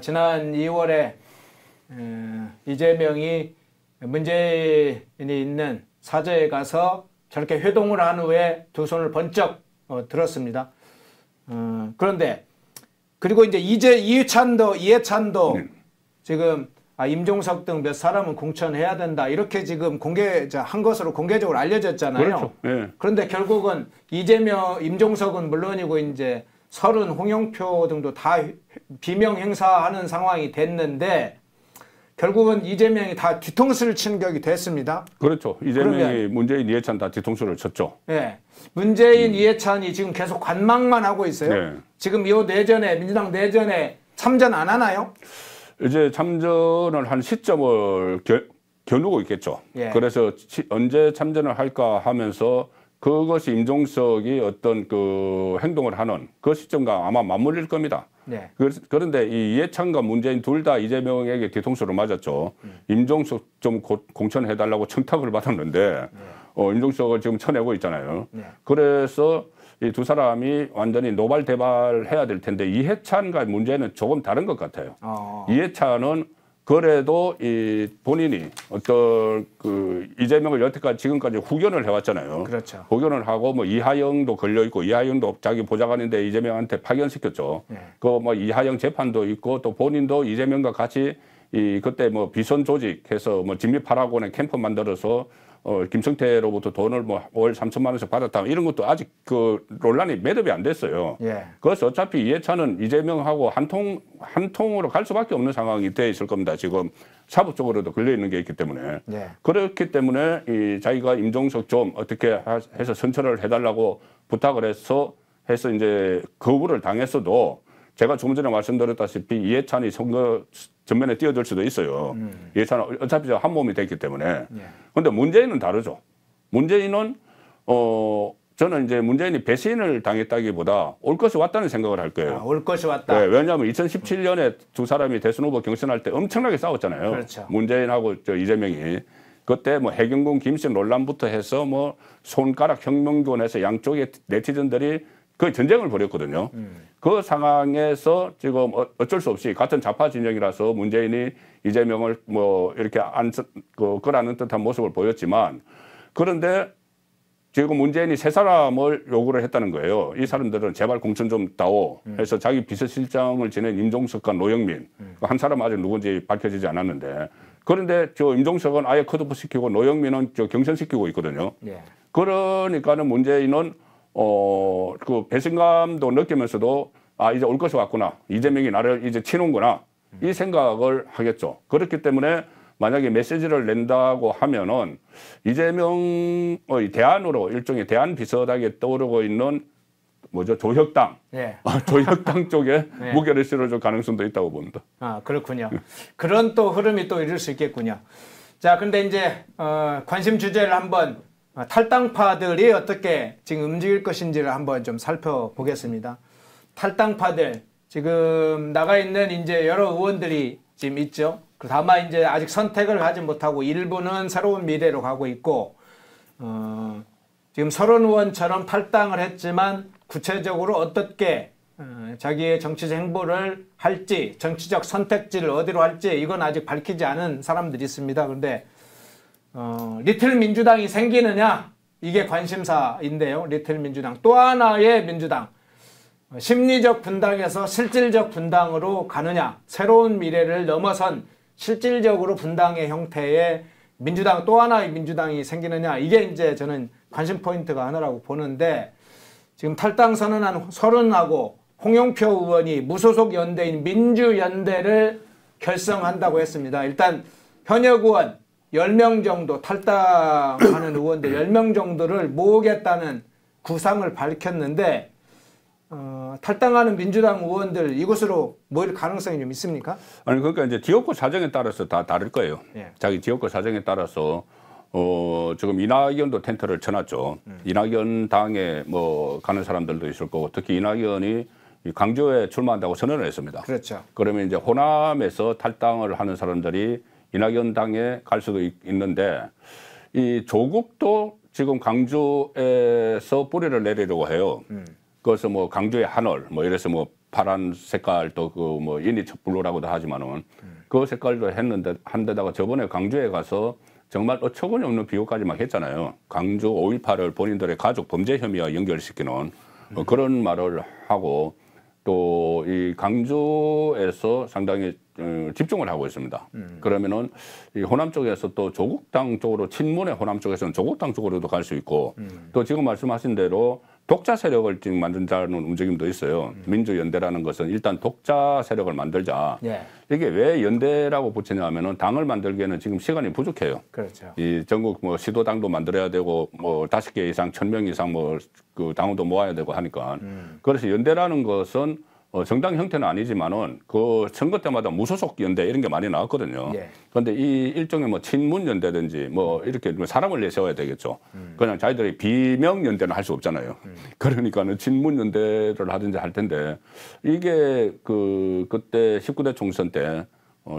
지난 2월에 이재명이 문재인이 있는 사저에 가서 저렇게 회동을 한 후에 두 손을 번쩍 들었습니다. 그런데 그리고 이제 이해찬도 지금 임종석 등 몇 사람은 공천해야 된다 이렇게 지금 한 것으로 공개적으로 알려졌잖아요. 그렇죠. 예. 그런데 결국은 임종석은 물론이고 이제 설은 홍영표 등도 다 비명 행사하는 상황이 됐는데 결국은 이재명이 다 뒤통수를 치는 격이 됐습니다. 그렇죠. 이재명이 문재인, 이해찬 다 뒤통수를 쳤죠. 네. 문재인, 이해찬이 지금 계속 관망만 하고 있어요. 네. 지금 이 내전에 민주당 내전에 참전 안 하나요? 이제 참전을 한 시점을 겨누고 있겠죠. 예. 그래서 언제 참전을 할까 하면서 그것이 임종석이 어떤 그 행동을 하는 그 시점과 아마 맞물릴 겁니다. 네. 그런데 이 이해찬과 문재인 둘 다 이재명에게 뒤통수를 맞았죠. 임종석 좀 공천해달라고 청탁을 받았는데 임종석을 지금 쳐내고 있잖아요. 네. 그래서 이 두 사람이 완전히 노발대발해야 될 텐데 이해찬과 문재인은 조금 다른 것 같아요. 이해찬은 그래도 이 본인이 어떤 그 이재명을 여태까지 지금까지 후견을 해왔잖아요. 그렇죠. 후견을 하고 뭐 이하영도 걸려 있고 이하영도 자기 보좌관인데 이재명한테 파견시켰죠. 네. 그 뭐 이하영 재판도 있고 또 본인도 이재명과 같이 그때 뭐 비선 조직해서 뭐 진미파라고는 캠프 만들어서 김성태로부터 돈을 뭐 월 3천만 원씩 받았다 이런 것도 아직 그 논란이 매듭이 안 됐어요. 예. 그래서 어차피 이해찬은 이재명하고 한 통으로 갈 수밖에 없는 상황이 돼 있을 겁니다. 지금 사법적으로도 걸려 있는 게 있기 때문에. 예. 그렇기 때문에 자기가 임종석 좀 어떻게 해서 선처를 해달라고 부탁을 해서 이제 거부를 당했어도 제가 조금 전에 말씀드렸다시피 이해찬이 선거 전면에 뛰어들 수도 있어요. 이해찬은 어차피 한 몸이 됐기 때문에. 그런데 문재인은 다르죠. 문재인은 저는 이제 문재인이 배신을 당했다기보다 올 것이 왔다는 생각을 할 거예요. 올 것이 왔다. 네, 왜냐하면 2017년에 두 사람이 대선 후보 경선할 때 엄청나게 싸웠잖아요. 그렇죠. 문재인하고 이재명이. 그때 뭐 해경군 김씨 논란부터 해서 뭐 손가락 혁명군에서 양쪽의 네티즌들이 거의 전쟁을 벌였거든요. 그 상황에서 지금 어쩔 수 없이 같은 좌파 진영이라서 문재인이 이재명을 뭐 이렇게 끌어안는 듯한 모습을 보였지만 그런데 지금 문재인이 세 사람을 요구를 했다는 거예요. 이 사람들은 제발 공천 좀 따오 해서 자기 비서실장을 지낸 임종석과 노영민 한 사람 아직 누군지 밝혀지지 않았는데 그런데 저 임종석은 아예 컷오프 시키고 노영민은 저 경선시키고 있거든요. 예. 그러니까는 문재인은 그 배신감도 느끼면서도 이제 올 것이 왔구나. 이재명이 나를 이제 치는구나. 이 생각을 하겠죠. 그렇기 때문에 만약에 메시지를 낸다고 하면은 이재명의 대안으로 일종의 대안 비슷하게 떠오르고 있는 조혁당. 예. 조혁당 쪽에 네. 무게를 실어줄 가능성도 있다고 봅니다. 그렇군요. 그런 또 흐름이 또 이룰 수 있겠군요. 자, 근데 이제 관심 주제를 한번 탈당파들이 어떻게 지금 움직일 것인지를 한번 좀 살펴보겠습니다. 탈당파들 지금 나가 있는 이제 여러 의원들이 지금 있죠. 다만 이제 아직 선택을 하지 못하고 일부는 새로운 미래로 가고 있고 지금 설원 의원처럼 탈당을 했지만 구체적으로 어떻게 자기의 정치적 행보를 할지 정치적 선택지를 어디로 할지 이건 아직 밝히지 않은 사람들이 있습니다. 그런데 리틀 민주당이 생기느냐 이게 관심사인데요. 리틀 민주당 또 하나의 민주당 심리적 분당에서 실질적 분당으로 가느냐 새로운 미래를 넘어선 실질적으로 분당의 형태의 민주당 또 하나의 민주당이 생기느냐 이게 이제 저는 관심 포인트가 하나라고 보는데 지금 탈당 선언한 설은하고 홍영표 의원이 무소속 연대인 민주연대를 결성한다고 했습니다. 일단 현역 의원 10명 정도 탈당하는 의원들 10명 정도를 모으겠다는 구상을 밝혔는데 탈당하는 민주당 의원들 이곳으로 모일 가능성이 좀 있습니까? 아니 그러니까 이제 지역구 사정에 따라서 다 다를 거예요. 예. 자기 지역구 사정에 따라서 지금 이낙연도 텐트를 쳐놨죠. 이낙연 당에 뭐 가는 사람들도 있을 거고, 특히 이낙연이 이 강주에 출마한다고 선언을 했습니다. 그렇죠. 그러면 이제 호남에서 탈당을 하는 사람들이 이낙연 당에 갈 수도 있는데, 이 조국도 지금 강주에서 뿌리를 내리려고 해요. 그래서 뭐 강주의 한올, 뭐 이래서 뭐 파란 색깔 또 그 뭐 인이 촛불로라고도 하지만은 그 색깔도 했는데 한데다가 저번에 강주에 가서 정말 어처구니 없는 비유까지 막 했잖아요. 강주 5.18을 본인들의 가족 범죄 혐의와 연결시키는 그런 말을 하고, 또 이 강주에서 상당히 집중을 하고 있습니다. 그러면은 이 호남 쪽에서 또 조국당 쪽으로, 친문의 호남 쪽에서는 조국당 쪽으로도 갈 수 있고, 또 지금 말씀하신 대로 독자 세력을 지금 만든다는 움직임도 있어요. 민주연대라는 것은 일단 독자 세력을 만들자. 예. 이게 왜 연대라고 붙이냐면은 당을 만들기에는 지금 시간이 부족해요. 그렇죠. 이 전국 뭐 시도당도 만들어야 되고 뭐 5개 이상 1,000명 이상 뭐 그 당원도 모아야 되고 하니까. 그래서 연대라는 것은 정당 형태는 아니지만은 그 선거 때마다 무소속 연대 이런 게 많이 나왔거든요. 예. 그런데 이 일종의 뭐 친문 연대든지 뭐 이렇게 사람을 내세워야 되겠죠. 그냥 자기들이 비명 연대는 할 수 없잖아요. 그러니까는 친문 연대를 하든지 할 텐데, 이게 그때 19대 총선 때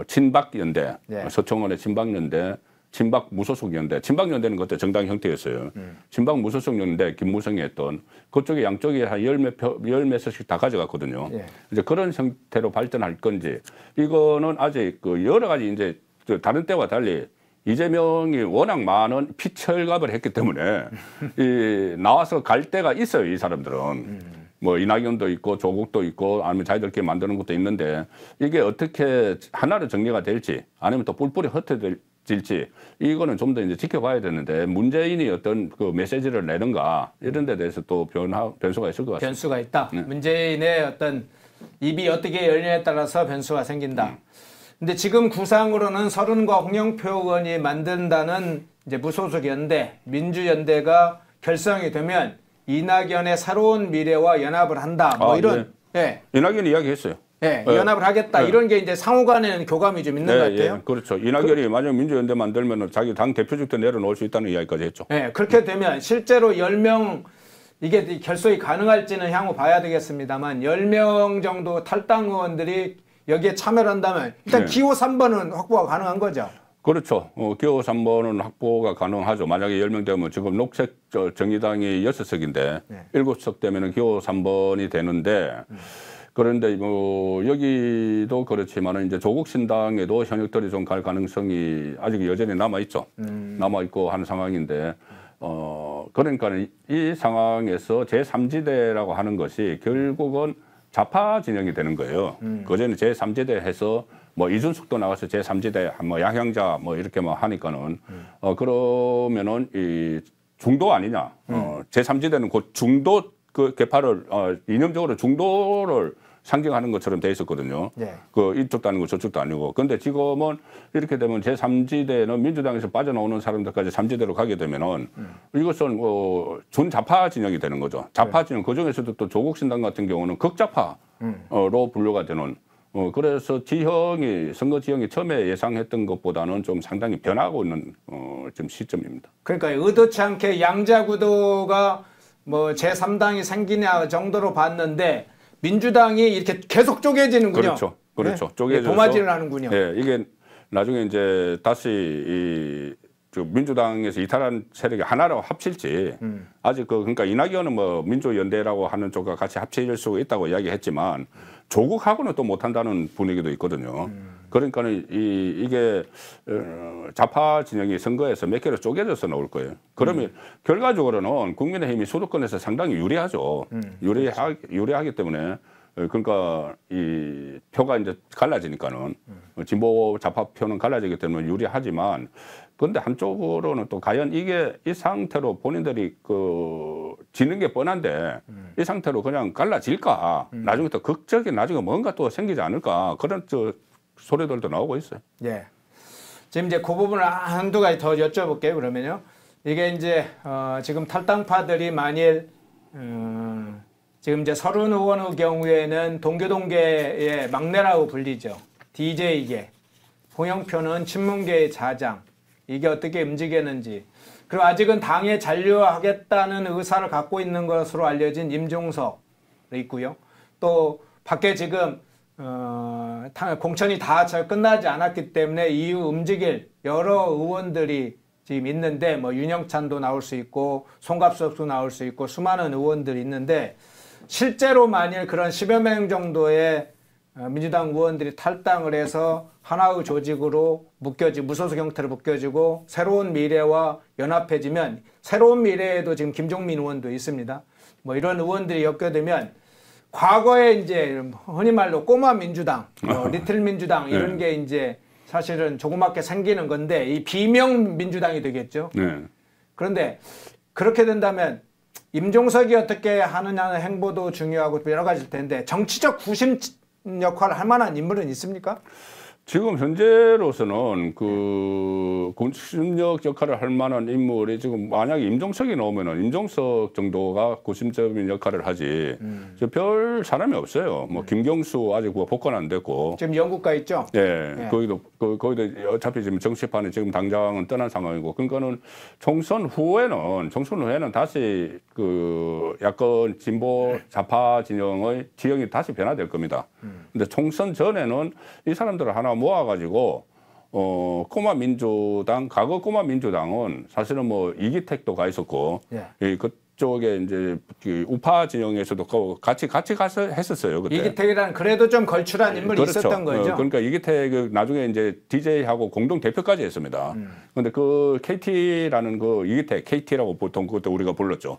친박 연대, 예. 서청원의 친박 연대, 친박 무소속 연대, 친박 연대는 그때 정당 형태였어요. 친박 무소속 연대 김무성이 했던 그쪽에 양쪽이 한 열 몇 석씩 다 가져갔거든요. 예. 이제 그런 형태로 발전할 건지, 이거는 아직 그 여러 가지 이제 다른 때와 달리 이재명이 워낙 많은 피철갑을 했기 때문에 이 나와서 갈 때가 있어요. 이 사람들은. 뭐 이낙연도 있고 조국도 있고 아니면 자기들끼리 만드는 것도 있는데, 이게 어떻게 하나로 정리가 될지 아니면 또 뿔뿔이 흩어질지, 이거는 좀 더 이제 지켜봐야 되는데, 문재인이 어떤 그 메시지를 내는가 이런 데 대해서 또 변수가 있을 것 같습니다. 변수가 있다. 네. 문재인의 어떤 입이 어떻게 열리냐에 따라서 변수가 생긴다. 근데 지금 구상으로는 서른과 홍영표 의원이 만든다는 이제 무소속 연대, 민주연대가 결성이 되면 이낙연의 새로운 미래와 연합을 한다. 뭐 이런. 네. 이낙연이 이야기했어요. 예, 연합을 하겠다. 이런 게 이제 상호간에는 교감이 좀 있는 것 같아요. 예, 그렇죠. 이낙연이 만약 민주연대 만들면 자기 당 대표직도 내려놓을 수 있다는 이야기까지 했죠. 예, 그렇게 되면 실제로 10명 이게 결속이 가능할지는 향후 봐야 되겠습니다만 10명 정도 탈당 의원들이 여기에 참여를 한다면 일단 기호 3번은 확보가 가능한 거죠. 그렇죠. 기호 3번은 확보가 가능하죠. 만약에 10명 되면 지금 녹색 정의당이 6석인데 7석 되면 기호 3번이 되는데, 그런데 뭐 여기도 그렇지만은 이제 조국 신당에도 현역들이 좀 갈 가능성이 아직 여전히 남아 있죠. 남아 있고 하는 상황인데, 그러니까 이 상황에서 제3지대라고 하는 것이 결국은 좌파 진영이 되는 거예요. 그전에 제3지대 해서 뭐 이준석도 나가서 제3지대 뭐 양향자 뭐 이렇게 뭐 하니까는 그러면은 이 중도 아니냐. 제3지대는 곧 중도 그 개파를 이념적으로 중도를 상징하는 것처럼 돼 있었거든요. 네. 그 이쪽도 아니고 저쪽도 아니고. 근데 지금은 이렇게 되면 제3지대는 민주당에서 빠져나오는 사람들까지 3지대로 가게 되면은 이것은 준좌파 진영이 되는 거죠. 좌파 진영. 그 중에서도 또 조국신당 같은 경우는 극좌파로 분류가 되는. 그래서 선거 지형이 처음에 예상했던 것보다는 좀 상당히 변하고 있는 지금 시점입니다. 그러니까 의도치 않게 양자 구도가 뭐 제3당이 생기냐 정도로 봤는데 민주당이 이렇게 계속 쪼개지는군요. 그렇죠. 네? 쪼개져서 도마질을 하는군요. 예, 이게 나중에 이제 다시 민주당에서 이탈한 세력이 하나로 합칠지 아직 그러니까 이낙연은 뭐 민주연대라고 하는 쪽과 같이 합칠 수 있다고 이야기했지만 조국하고는 또 못한다는 분위기도 있거든요. 그러니까는 이게 좌파 진영이 선거에서 몇 개로 쪼개져서 나올 거예요. 그러면 결과적으로는 국민의힘이 수도권에서 상당히 유리하죠. 유리하기 때문에 그러니까 이 표가 이제 갈라지니까는 진보 좌파 표는 갈라지기 때문에 유리하지만, 그런데 한쪽으로는 또 과연 이게 이 상태로 본인들이 지는 게 뻔한데 이 상태로 그냥 갈라질까? 나중에 또 극적인 나중에 뭔가 또 생기지 않을까? 그런 소리들도 나오고 있어요. 예. 지금 이제 그 부분을 한두 가지 더 여쭤볼게요. 그러면요. 이게 이제 지금 탈당파들이 만일 지금 이제 서른 의원의 경우에는 동교동계의 막내라고 불리죠. DJ계. 홍영표는 친문계의 자장. 이게 어떻게 움직였는지. 그리고 아직은 당에 잔류하겠다는 의사를 갖고 있는 것으로 알려진 임종석 있고요. 또 밖에 지금 공천이 다 끝나지 않았기 때문에 이후 움직일 여러 의원들이 지금 있는데 뭐 윤영찬도 나올 수 있고 송갑석도 나올 수 있고 수많은 의원들이 있는데 실제로 만일 그런 10여 명 정도의 민주당 의원들이 탈당을 해서 하나의 조직으로 무소속 형태로 묶여지고 새로운 미래와 연합해지면 새로운 미래에도 지금 김종민 의원도 있습니다. 뭐 이런 의원들이 엮여들면 과거에 이제 흔히 말로 꼬마 민주당, 리틀 민주당 이런 게 이제 사실은 조그맣게 생기는 건데 이 비명 민주당이 되겠죠. 그런데 그렇게 된다면 임종석이 어떻게 하느냐는 행보도 중요하고 여러 가지일 텐데 정치적 구심 역할을 할 만한 인물은 있습니까? 지금 현재로서는 그 구심적 역할을 할 만한 인물이 지금 만약에 임종석이 나오면은 임종석 정도가 구심적인 역할을 하지. 별 사람이 없어요. 뭐 김경수 아직 복권 안 됐고. 지금 영국 가 있죠? 예. 거기도 어차피 지금 정치판에 지금 당장은 떠난 상황이고. 그러니까는 총선 후에는 다시 그 약간 진보 좌파 진영의 지형이 다시 변화될 겁니다. 근데 총선 전에는 이 사람들을 하나 모아가지고 과거 꼬마 민주당은 사실은 뭐 이기택도 가 있었고 그쪽에 이제 우파 진영에서도 같이 가서 했었어요. 그때. 이기택이란 그래도 좀 걸출한 인물이 그렇죠. 있었던 거죠. 그러니까 이기택 나중에 이제 DJ하고 공동 대표까지 했습니다. 그런데 그 KT라는 그 이기택 KT라고 보통 그때 우리가 불렀죠.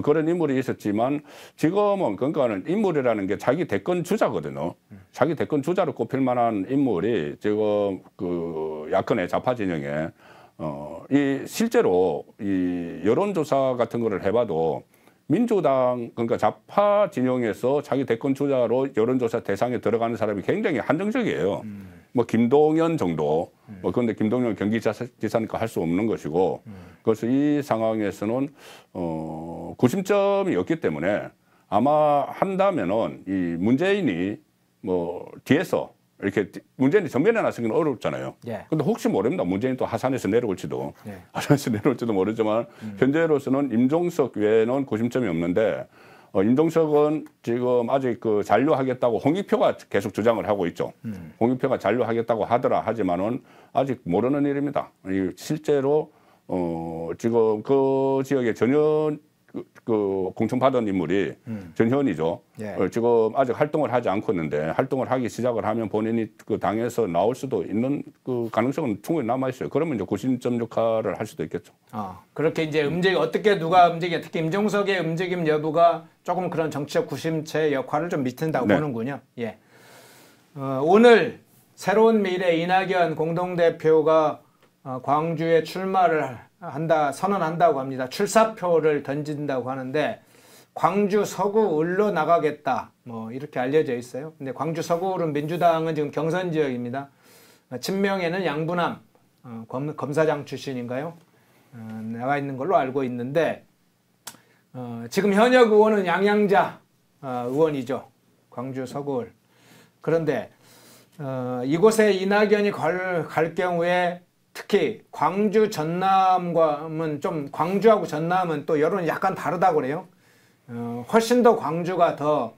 그런 인물이 있었지만 지금은 그러니까는 인물이라는 게 자기 대권 주자거든요. 자기 대권 주자로 꼽힐 만한 인물이 지금 그 야권의 좌파 진영에 실제로 이 여론조사 같은 거를 해봐도 민주당 그러니까 좌파 진영에서 자기 대권 주자로 여론조사 대상에 들어가는 사람이 굉장히 한정적이에요. 뭐 김동연 정도. 뭐 그런데 김동연 경기지사니까 할 수 없는 것이고. 그래서 이 상황에서는 구심점이 없기 때문에 아마 한다면은 이 문재인이 뭐 뒤에서 이렇게 문재인이 전면에 나서기는 어렵잖아요. 근데 혹시 모릅니다. 문재인이 또 하산해서 내려올지도. 하산해서 내려올지도 모르지만 현재로서는 임종석 외에는 구심점이 없는데 임종석은 지금 아직 그 잔류하겠다고 홍익표가 계속 주장을 하고 있죠. 홍익표가 잔류하겠다고 하지만은 아직 모르는 일입니다. 실제로 지금 그 지역에 전혀 그 공천받은 인물이 전현이죠. 지금 아직 활동을 하지 않고 있는데 활동을 하기 시작을 하면 본인이 그 당에서 나올 수도 있는 그 가능성은 충분히 남아 있어요. 그러면 이제 구심점 역할을 할 수도 있겠죠. 그렇게 이제 어떻게 누가 움직여 특히 임종석의 움직임 여부가 조금 그런 정치적 구심체 역할을 좀 미친다고 보는군요. 오늘 새로운 미래 이낙연 공동대표가 광주에 출마를 선언한다고 합니다. 출사표를 던진다고 하는데 광주 서구을로 나가겠다 뭐 이렇게 알려져 있어요. 근데 광주 서구을은 민주당은 지금 경선 지역입니다. 친명에는 양부남 검사장 출신인가요? 나가 있는 걸로 알고 있는데 지금 현역 의원은 양양자 의원이죠. 광주 서구을. 그런데 이곳에 이낙연이 갈 경우에 특히 광주 전남과는 좀 광주하고 전남은 또 여론이 약간 다르다고 그래요. 훨씬 더 광주가 더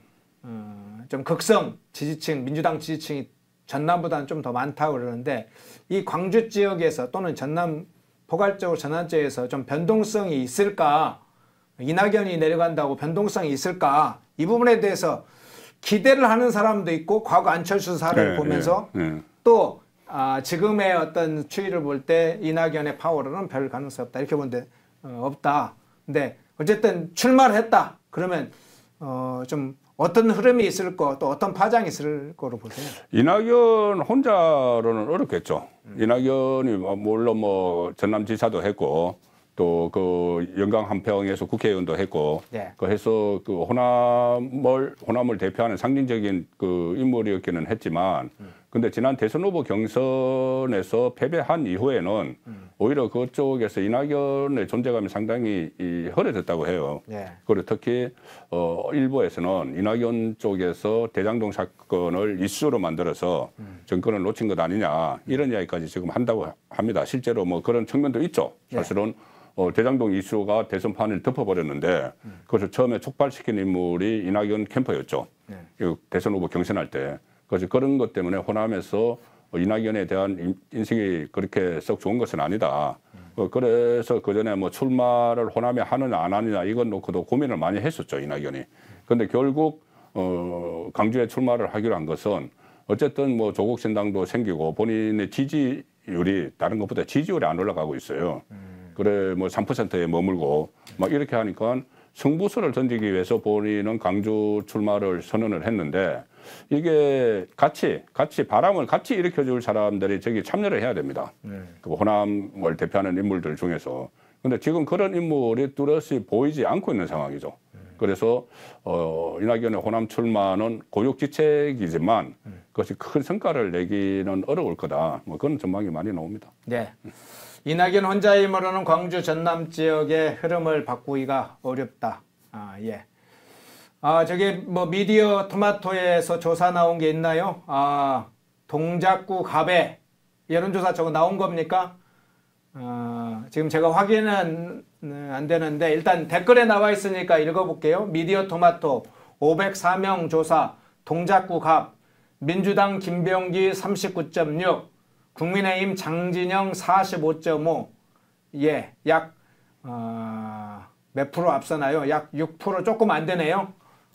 좀 극성 지지층 민주당 지지층이 전남보다는 좀 더 많다고 그러는데 이 광주 지역에서 또는 전남 포괄적으로 전남 지역에서 좀 변동성이 있을까? 이낙연이 내려간다고 변동성이 있을까? 이 부분에 대해서 기대를 하는 사람도 있고 과거 안철수 사례를 보면서 또 지금의 어떤 추이를 볼 때 이낙연의 파워로는 별 가능성이 없다. 이렇게 보는데 없다. 근데 어쨌든 출마를 했다. 그러면 좀 어떤 흐름이 있을 거 또 어떤 파장이 있을 거로 보세요? 이낙연 혼자로는 어렵겠죠. 이낙연이 물론 뭐 전남지사도 했고 또 그 영광 한평에서 국회의원도 했고 그 해서 그 호남을 대표하는 상징적인 그 인물이었기는 했지만 근데 지난 대선 후보 경선에서 패배한 이후에는 오히려 그쪽에서 이낙연의 존재감이 상당히 허려졌다고 해요. 네. 그리고 특히 일부에서는 이낙연 쪽에서 대장동 사건을 이슈로 만들어서 정권을 놓친 것 아니냐 이런 이야기까지 지금 한다고 합니다. 실제로 뭐 그런 측면도 있죠. 사실은 대장동 이슈가 대선판을 덮어버렸는데 그것을 처음에 촉발시킨 인물이 이낙연 캠퍼였죠. 대선 후보 경선할 때. 그래서 그런 것 때문에 호남에서 이낙연에 대한 인식이 그렇게 썩 좋은 것은 아니다. 그래서 그전에 뭐 출마를 호남에 하느냐 안 하느냐 이건 놓고도 고민을 많이 했었죠, 이낙연이. 그런데 결국 강주에 출마를 하기로 한 것은 어쨌든 뭐 조국 신당도 생기고 본인의 지지율이 다른 것보다 지지율이 안 올라가고 있어요. 그래 뭐 3%에 머물고 막 이렇게 하니까 승부수를 던지기 위해서 본인은 강주 출마를 선언을 했는데 이게 같이 바람을 같이 일으켜줄 사람들이 저기 참여를 해야 됩니다. 그 호남을 대표하는 인물들 중에서. 근데 지금 그런 인물이 뚜렷이 보이지 않고 있는 상황이죠. 그래서 이낙연의 호남 출마는 고육지책이지만 그것이 큰 성과를 내기는 어려울 거다. 뭐 그런 전망이 많이 나옵니다. 네. 이낙연 혼자의 힘으로는 광주 전남 지역의 흐름을 바꾸기가 어렵다. 예. 저기 뭐 미디어 토마토에서 조사 나온 게 있나요? 동작구 갑에 여론조사 저거 나온 겁니까? 지금 제가 확인은 안 되는데 일단 댓글에 나와 있으니까 읽어볼게요. 미디어 토마토 504명 조사 동작구 갑 민주당 김병기 39.6 국민의힘 장진영 45.5 예, 약 몇 프로 앞서나요? 약 6% 조금 안 되네요.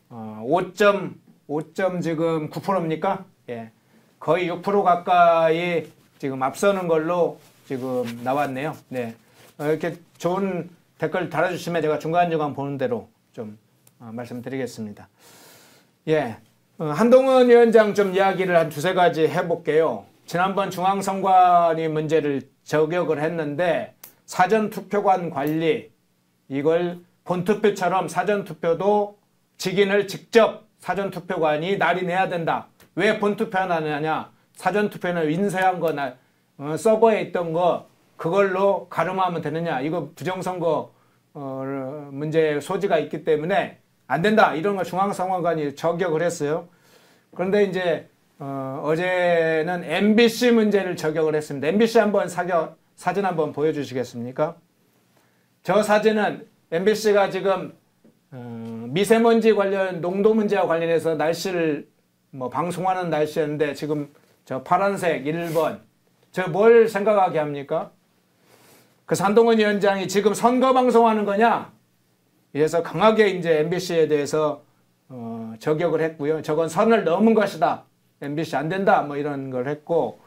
5점 지금 9%입니까? 예. 거의 6% 가까이 지금 앞서는 걸로 지금 나왔네요. 네. 이렇게 좋은 댓글 달아주시면 제가 중간중간 보는 대로 좀 말씀드리겠습니다. 예. 한동훈 위원장 좀 이야기를 한 두세 가지 해볼게요. 지난번 중앙선관위 문제를 저격을 했는데 사전투표관 관리 이걸 본투표처럼 사전투표도 직인을 직접 사전투표관이 날인해야 된다. 왜 본투표는 안 하냐? 사전투표는 인쇄한 거나 서버에 있던 거 그걸로 가름하면 되느냐? 이거 부정선거 문제 소지가 있기 때문에 안 된다. 이런 거 중앙선관위 저격을 했어요. 그런데 이제 어제는 MBC 문제를 저격을 했습니다. MBC 한번 사진 한번 보여주시겠습니까? 저 사진은 MBC가 지금 미세먼지 관련 농도 문제와 관련해서 날씨를 뭐 방송하는 날씨였는데 지금 저 파란색 1번 저 뭘 생각하게 합니까? 그 한동훈 위원장이 지금 선거 방송하는 거냐? 이래서 강하게 이제 MBC에 대해서 저격을 했고요. 저건 선을 넘은 것이다. MBC 안 된다. 뭐 이런 걸 했고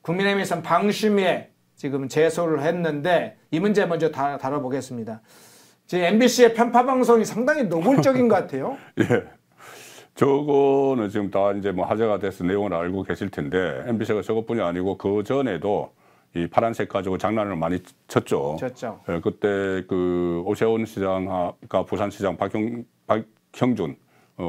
국민의힘에서는 방심위에 지금 제소를 했는데 이 문제 먼저 다뤄보겠습니다. 지금 MBC의 편파 방송이 상당히 노골적인 것 같아요. 예. 저거는 지금 다 이제 뭐 화제가 돼서 내용을 알고 계실 텐데 MBC가 저것뿐이 아니고 그 전에도 이 파란색 가지고 장난을 많이 쳤죠. 예, 그때 그 오세훈 시장과 부산시장 박형준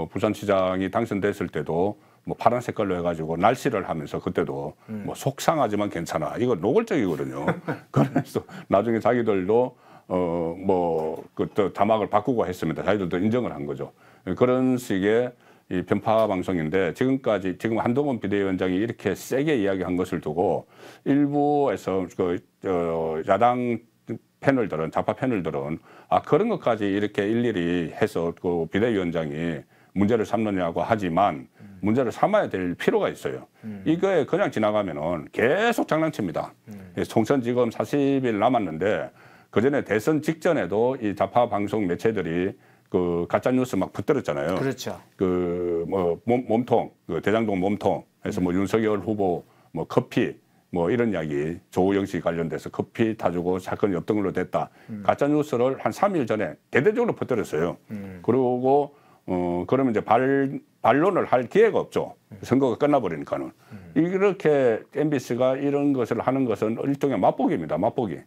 부산시장이 당선됐을 때도 뭐 파란 색깔로 해가지고 날씨를 하면서 그때도 뭐 속상하지만 괜찮아. 이거 노골적이거든요. 그래서 나중에 자기들도 뭐 그 자막을 바꾸고 했습니다. 자기들도 인정을 한 거죠. 그런 식의 이 편파 방송인데 지금까지 지금 한동훈 비대위원장이 이렇게 세게 이야기한 것을 두고 일부에서 그 야당 패널들은 좌파 패널들은 그런 것까지 이렇게 일일이 해서 그 비대위원장이 문제를 삼느냐고 하지만 문제를 삼아야 될 필요가 있어요. 이거에 그냥 지나가면은 계속 장난칩니다. 총선 지금 40일 남았는데 그 전에 대선 직전에도 이 좌파 방송 매체들이 그 가짜 뉴스 막 붙들었잖아요. 그렇죠. 그 뭐 몸통, 그 대장동 몸통 해서 뭐 윤석열 후보 뭐 커피 뭐 이런 이야기 조우영 씨 관련돼서 커피 타주고 사건이 없던 걸로 됐다. 가짜 뉴스를 한 3일 전에 대대적으로 붙들었어요. 그리고 그러면 이제 반론을 할 기회가 없죠. 선거가 끝나버리니까는. 이렇게 MBC가 이런 것을 하는 것은 일종의 맛보기입니다. 맛보기.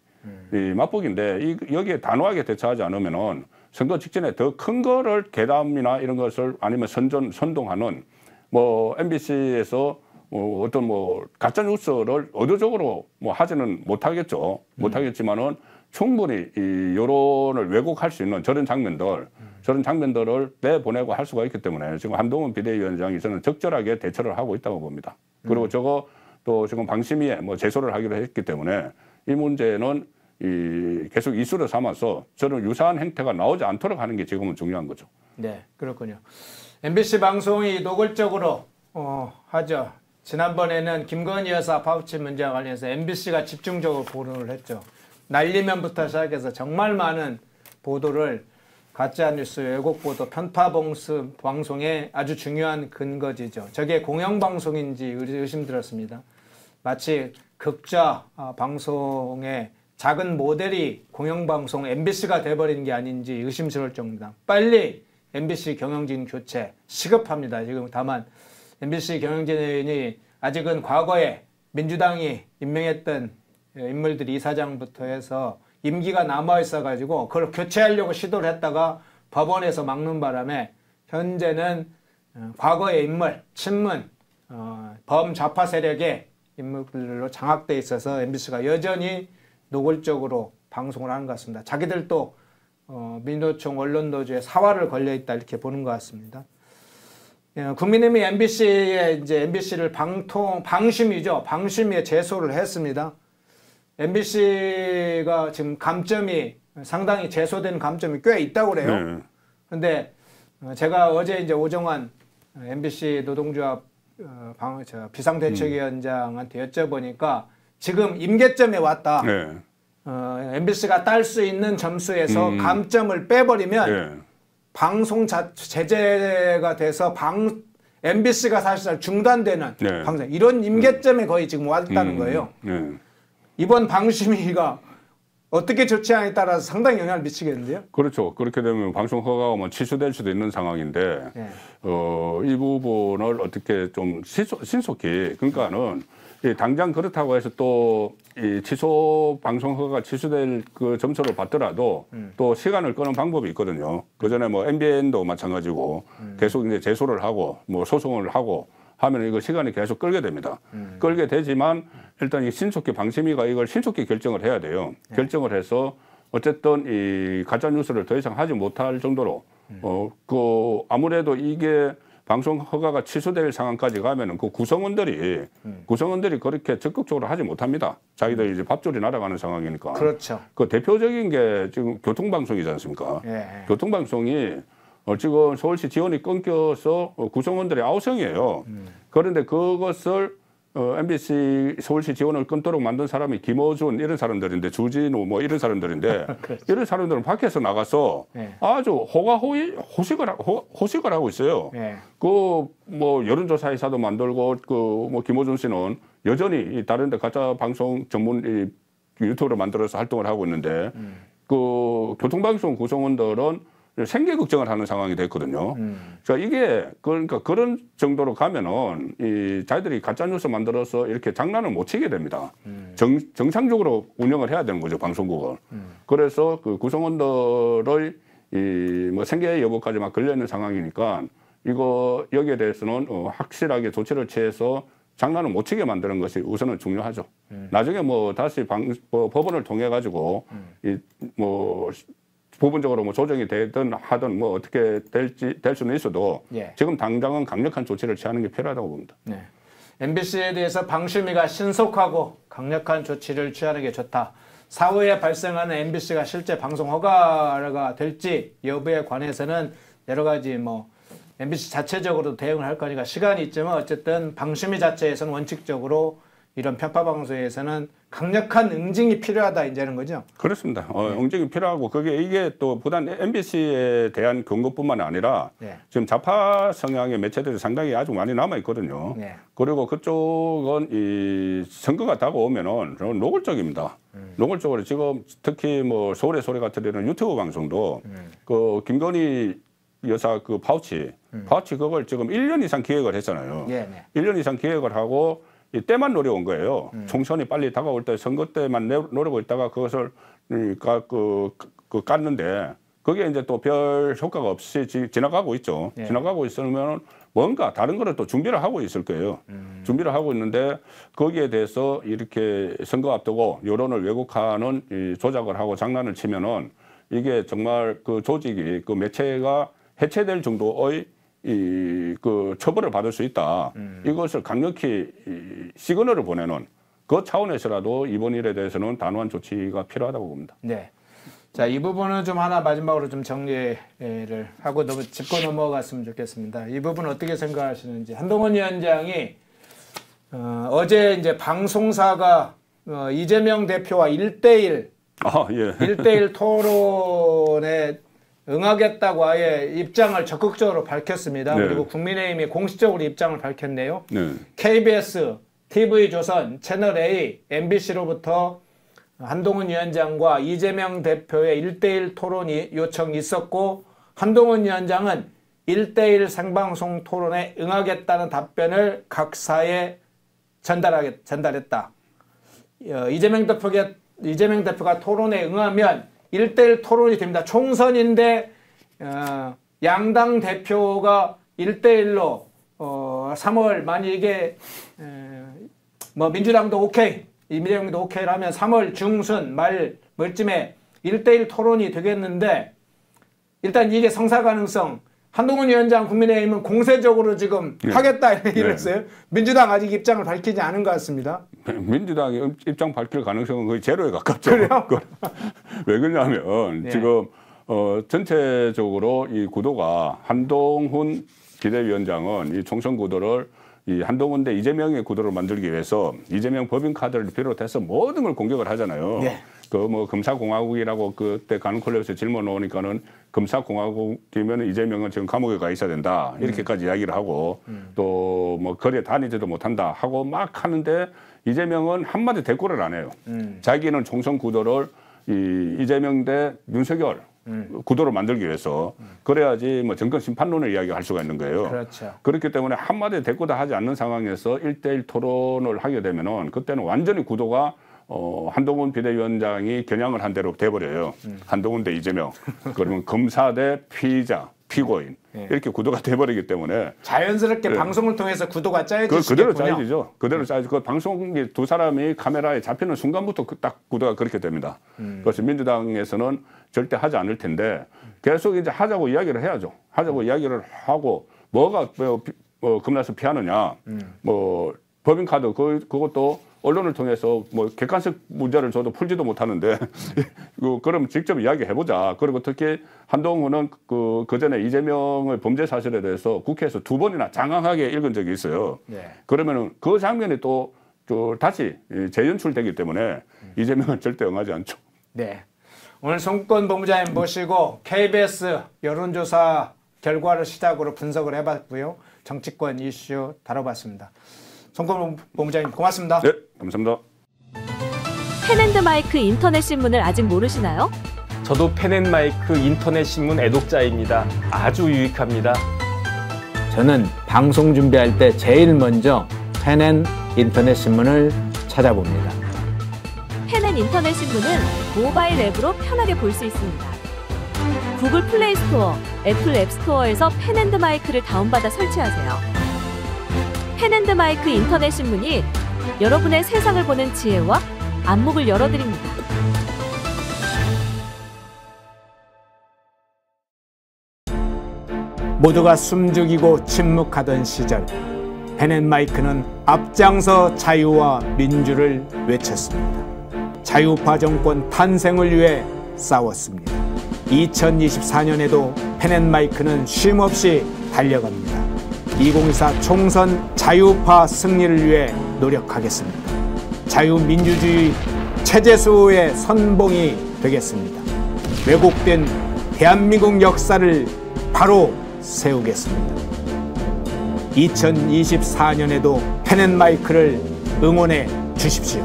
이 맛보기인데 여기에 단호하게 대처하지 않으면은 선거 직전에 더 큰 거를 괴담이나 이런 것을 아니면 선동하는 뭐 MBC에서 어떤 뭐 가짜 뉴스를 의도적으로 뭐 하지는 못하겠죠. 못하겠지만은 충분히 이 여론을 왜곡할 수 있는 저런 장면들을 내보내고 할 수가 있기 때문에 지금 한동훈 비대위원장이 저는 적절하게 대처를 하고 있다고 봅니다. 그리고 저거 또 지금 방심위에 뭐 제소를 하기로 했기 때문에 이 문제는 계속 이슈를 삼아서 저는 유사한 행태가 나오지 않도록 하는 게 지금은 중요한 거죠. 네, 그렇군요. MBC 방송이 노골적으로 하죠. 지난번에는 김건희 여사 파우치 문제와 관련해서 MBC가 집중적으로 보도를 했죠. 날리면부터 시작해서 정말 많은 보도를 가짜뉴스, 왜곡 보도, 편파 방송의 아주 중요한 근거지죠. 저게 공영방송인지 의심들었습니다. 마치 극자 방송의 작은 모델이 공영방송 MBC가 돼버린 게 아닌지 의심스러울 정도입니다. 빨리 MBC 경영진 교체 시급합니다. 지금 다만 MBC 경영진이 아직은 과거에 민주당이 임명했던 인물들이 이사장부터 해서 임기가 남아있어가지고 그걸 교체하려고 시도를 했다가 법원에서 막는 바람에 현재는 과거의 인물, 친문, 범좌파 세력의 인물들로 장악돼 있어서 MBC가 여전히 노골적으로 방송을 하는 것 같습니다. 자기들도 민노총 언론노조에 사활을 걸려있다 이렇게 보는 것 같습니다. 국민의힘이 MBC를 방심위죠. 방심위에 제소를 했습니다. MBC가 지금 감점이 상당히 제소된 감점이 꽤 있다고 그래요. 그런데 제가 어제 이제 오정환 MBC 노동조합 비상대책위원장한테 여쭤보니까 지금 임계점에 왔다. MBC가 딸 수 있는 점수에서 감점을 빼버리면 방송 제재가 돼서 MBC가 사실상 중단되는 방송 이런 임계점에 거의 지금 왔다는 거예요. 이번 방심위가 어떻게 조치하냐에 따라서 상당히 영향을 미치겠는데요. 그렇죠. 그렇게 되면 방송 허가가 뭐 취소될 수도 있는 상황인데 이 부분을 어떻게 좀 신속히 그러니까는 당장 그렇다고 해서 또 이 방송 허가가 취소될 그 점수를 받더라도 또 시간을 끄는 방법이 있거든요. 그 전에 뭐 MBN도 마찬가지고 계속 이제 제소를 하고 뭐 소송을 하고 하면 이거 시간이 계속 끌게 됩니다. 끌게 되지만 일단 이 신속히 방심위가 이걸 신속히 결정을 해야 돼요. 결정을 해서 어쨌든 이 가짜 뉴스를 더 이상 하지 못할 정도로 아무래도 이게 방송 허가가 취소될 상황까지 가면은 그 구성원들이 그렇게 적극적으로 하지 못합니다. 자기들 이제 밥줄이 날아가는 상황이니까. 그렇죠. 그 대표적인 게 지금 교통방송이지 않습니까? 교통방송이 지금 서울시 지원이 끊겨서 구성원들이 9성이에요. 그런데 그것을 MBC 서울시 지원을 끊도록 만든 사람이 김어준 이런 사람들인데 주진우 뭐 이런 사람들인데 그렇죠. 이런 사람들은 밖에서 나가서 아주 호식을 하고 있어요. 그 뭐 여론조사 회사도 만들고 그 뭐 김어준 씨는 여전히 다른데 가짜 방송 전문 유튜브를 만들어서 활동을 하고 있는데 그 교통방송 구성원들은 생계 걱정을 하는 상황이 됐거든요. 자, 이게 그러니까 그런 정도로 가면은 이 자기들이 가짜 뉴스 만들어서 이렇게 장난을 못 치게 됩니다. 정상적으로 운영을 해야 되는 거죠, 방송국을. 그래서 그 구성원들의 이 뭐 생계 여부까지 막 걸려 있는 상황이니까 이거 여기에 대해서는 확실하게 조치를 취해서 장난을 못 치게 만드는 것이 우선은 중요하죠. 나중에 뭐 다시 법원을 통해 가지고 뭐 부분적으로 뭐 조정이 되든 하든 뭐 어떻게 될 수는 있어도 지금 당장은 강력한 조치를 취하는 게 필요하다고 봅니다. MBC에 대해서 방심위가 신속하고 강력한 조치를 취하는 게 좋다. 사후에 발생하는 MBC가 실제 방송 허가가 될지 여부에 관해서는 여러 가지 뭐 MBC 자체적으로 대응을 할 거니까 시간이 있지만 어쨌든 방심위 자체에서는 원칙적으로 이런 편파 방송에서는 강력한 응징이 필요하다 이제는 거죠. 그렇습니다. 응징이 필요하고 이게 또 보단 MBC에 대한 근거뿐만 아니라 지금 좌파 성향의 매체들이 상당히 아주 많이 남아 있거든요. 그리고 그쪽은 이 선거가 다가오면은 노골적입니다. 노골적으로 지금 특히 뭐 서울의 소리가 들리는 유튜브 방송도 그 김건희 여사 그 파우치 그걸 지금 1년 이상 기획을 했잖아요. 1년 이상 기획을 하고 이 때만 노려온 거예요. 총선이 빨리 다가올 때 선거 때만 노리고 있다가 그것을 깠는데 그게 이제 또 별 효과가 없이 지나가고 있죠. 예. 지나가고 있으면 뭔가 다른 거를 또 준비를 하고 있을 거예요. 준비를 하고 있는데 거기에 대해서 이렇게 선거 앞두고 여론을 왜곡하는 이 조작을 하고 장난을 치면은 이게 정말 그 조직이 그 매체가 해체될 정도의 그 처벌을 받을 수 있다. 이것을 강력히 시그널을 보내는 그 차원에서라도 이번 일에 대해서는 단호한 조치가 필요하다고 봅니다. 네. 자, 이 부분은 좀 하나 마지막으로 좀 정리를 하고 짚고 넘어갔으면 좋겠습니다. 이 부분 어떻게 생각하시는지. 한동훈 위원장이 어제 이제 방송사가 이재명 대표와 1대1 1대1 토론에 응하겠다고 아예 입장을 적극적으로 밝혔습니다. 네. 그리고 국민의힘이 공식적으로 입장을 밝혔네요. 네. KBS, TV조선, 채널A, MBC로부터 한동훈 위원장과 이재명 대표의 1대1 토론 요청이 있었고 한동훈 위원장은 1대1 생방송 토론에 응하겠다는 답변을 각사에 전달했다. 이재명 대표가 토론에 응하면 1대1 토론이 됩니다. 총선인데 양당 대표가 1대1로 3월 만약에 뭐 민주당도 오케이, 이재명도 오케이를 하면 3월 중순 말쯤에 1대1 토론이 되겠는데 일단 이게 성사 가능성 한동훈 위원장 국민의힘은 공세적으로 지금 하겠다 얘기를 했어요. 민주당 아직 입장을 밝히지 않은 것 같습니다. 민주당이 입장 밝힐 가능성은 거의 제로에 가깝죠. 그래요? 왜 그러냐면 지금 전체적으로 이 구도가 한동훈 비대위원장은 이 총선 구도를 이 한동훈 대 이재명의 구도를 만들기 위해서 이재명 법인카드를 비롯해서 모든 걸 공격을 하잖아요. 네. 그 뭐 검사공화국이라고 그때 가는콜레에서 질문 오니까는 검사공화국이면 이재명은 지금 감옥에 가 있어야 된다 이렇게까지 이야기를 하고 또 뭐 거리에 다니지도 못한다 하고 막 하는데 이재명은 한마디 대꾸를 안 해요. 자기는 총선 구도를 이재명 대 윤석열 구도를 만들기 위해서 그래야지 뭐 정권 심판론을 이야기할 수가 있는 거예요. 그렇죠. 그렇기 때문에 한마디 대꾸도 하지 않는 상황에서 1대1 토론을 하게 되면은 그때는 완전히 구도가 한동훈 비대위원장이 겨냥을 한 대로 돼버려요. 한동훈 대 이재명. 그러면 검사 대 피의자, 피고인. 이렇게 구도가 돼버리기 때문에 자연스럽게 방송을 통해서 구도가 짜여지겠군요. 그대로 짜여지죠. 그대로 짜여지고 그 방송이 두 사람이 카메라에 잡히는 순간부터 딱 구도가 그렇게 됩니다. 그래서 민주당에서는 절대 하지 않을 텐데 계속 이제 하자고 이야기를 해야죠. 하자고 이야기를 하고 뭐가 겁나서 피하느냐. 뭐 법인카드 그것도 언론을 통해서 뭐 객관적 문제를 줘도 풀지도 못하는데 그럼 직접 이야기해보자. 그리고 특히 한동훈은 그 전에 이재명의 범죄 사실에 대해서 국회에서 2번이나 장황하게 읽은 적이 있어요. 네. 그러면은 그 장면이 또 다시 재연출되기 때문에 이재명은 절대 응하지 않죠. 네. 오늘 송권 본부장님 모시고 KBS 여론조사 결과를 시작으로 분석을 해봤고요. 정치권 이슈 다뤄봤습니다. 송권 본부장님 고맙습니다. 네, 감사합니다. 펜앤드마이크 인터넷 신문을 아직 모르시나요? 저도 펜앤마이크 인터넷 신문 애독자입니다. 아주 유익합니다. 저는 방송 준비할 때 제일 먼저 펜앤 인터넷 신문을 찾아봅니다. 펜앤 인터넷 신문은 모바일 앱으로 편하게 볼 수 있습니다. 구글 플레이 스토어, 애플 앱 스토어에서 펜앤드마이크를 다운받아 설치하세요. 펜앤드마이크 인터넷 신문이 여러분의 세상을 보는 지혜와 안목을 열어드립니다. 모두가 숨죽이고 침묵하던 시절 펜앤마이크는 앞장서 자유와 민주를 외쳤습니다. 자유파 정권 탄생을 위해 싸웠습니다. 2024년에도 펜앤마이크는 쉼없이 달려갑니다. 2024 총선 자유파 승리를 위해 노력하겠습니다. 자유민주주의 체제수호의 선봉이 되겠습니다. 왜곡된 대한민국 역사를 바로 세우겠습니다. 2024년에도 펜앤마이크를 응원해 주십시오.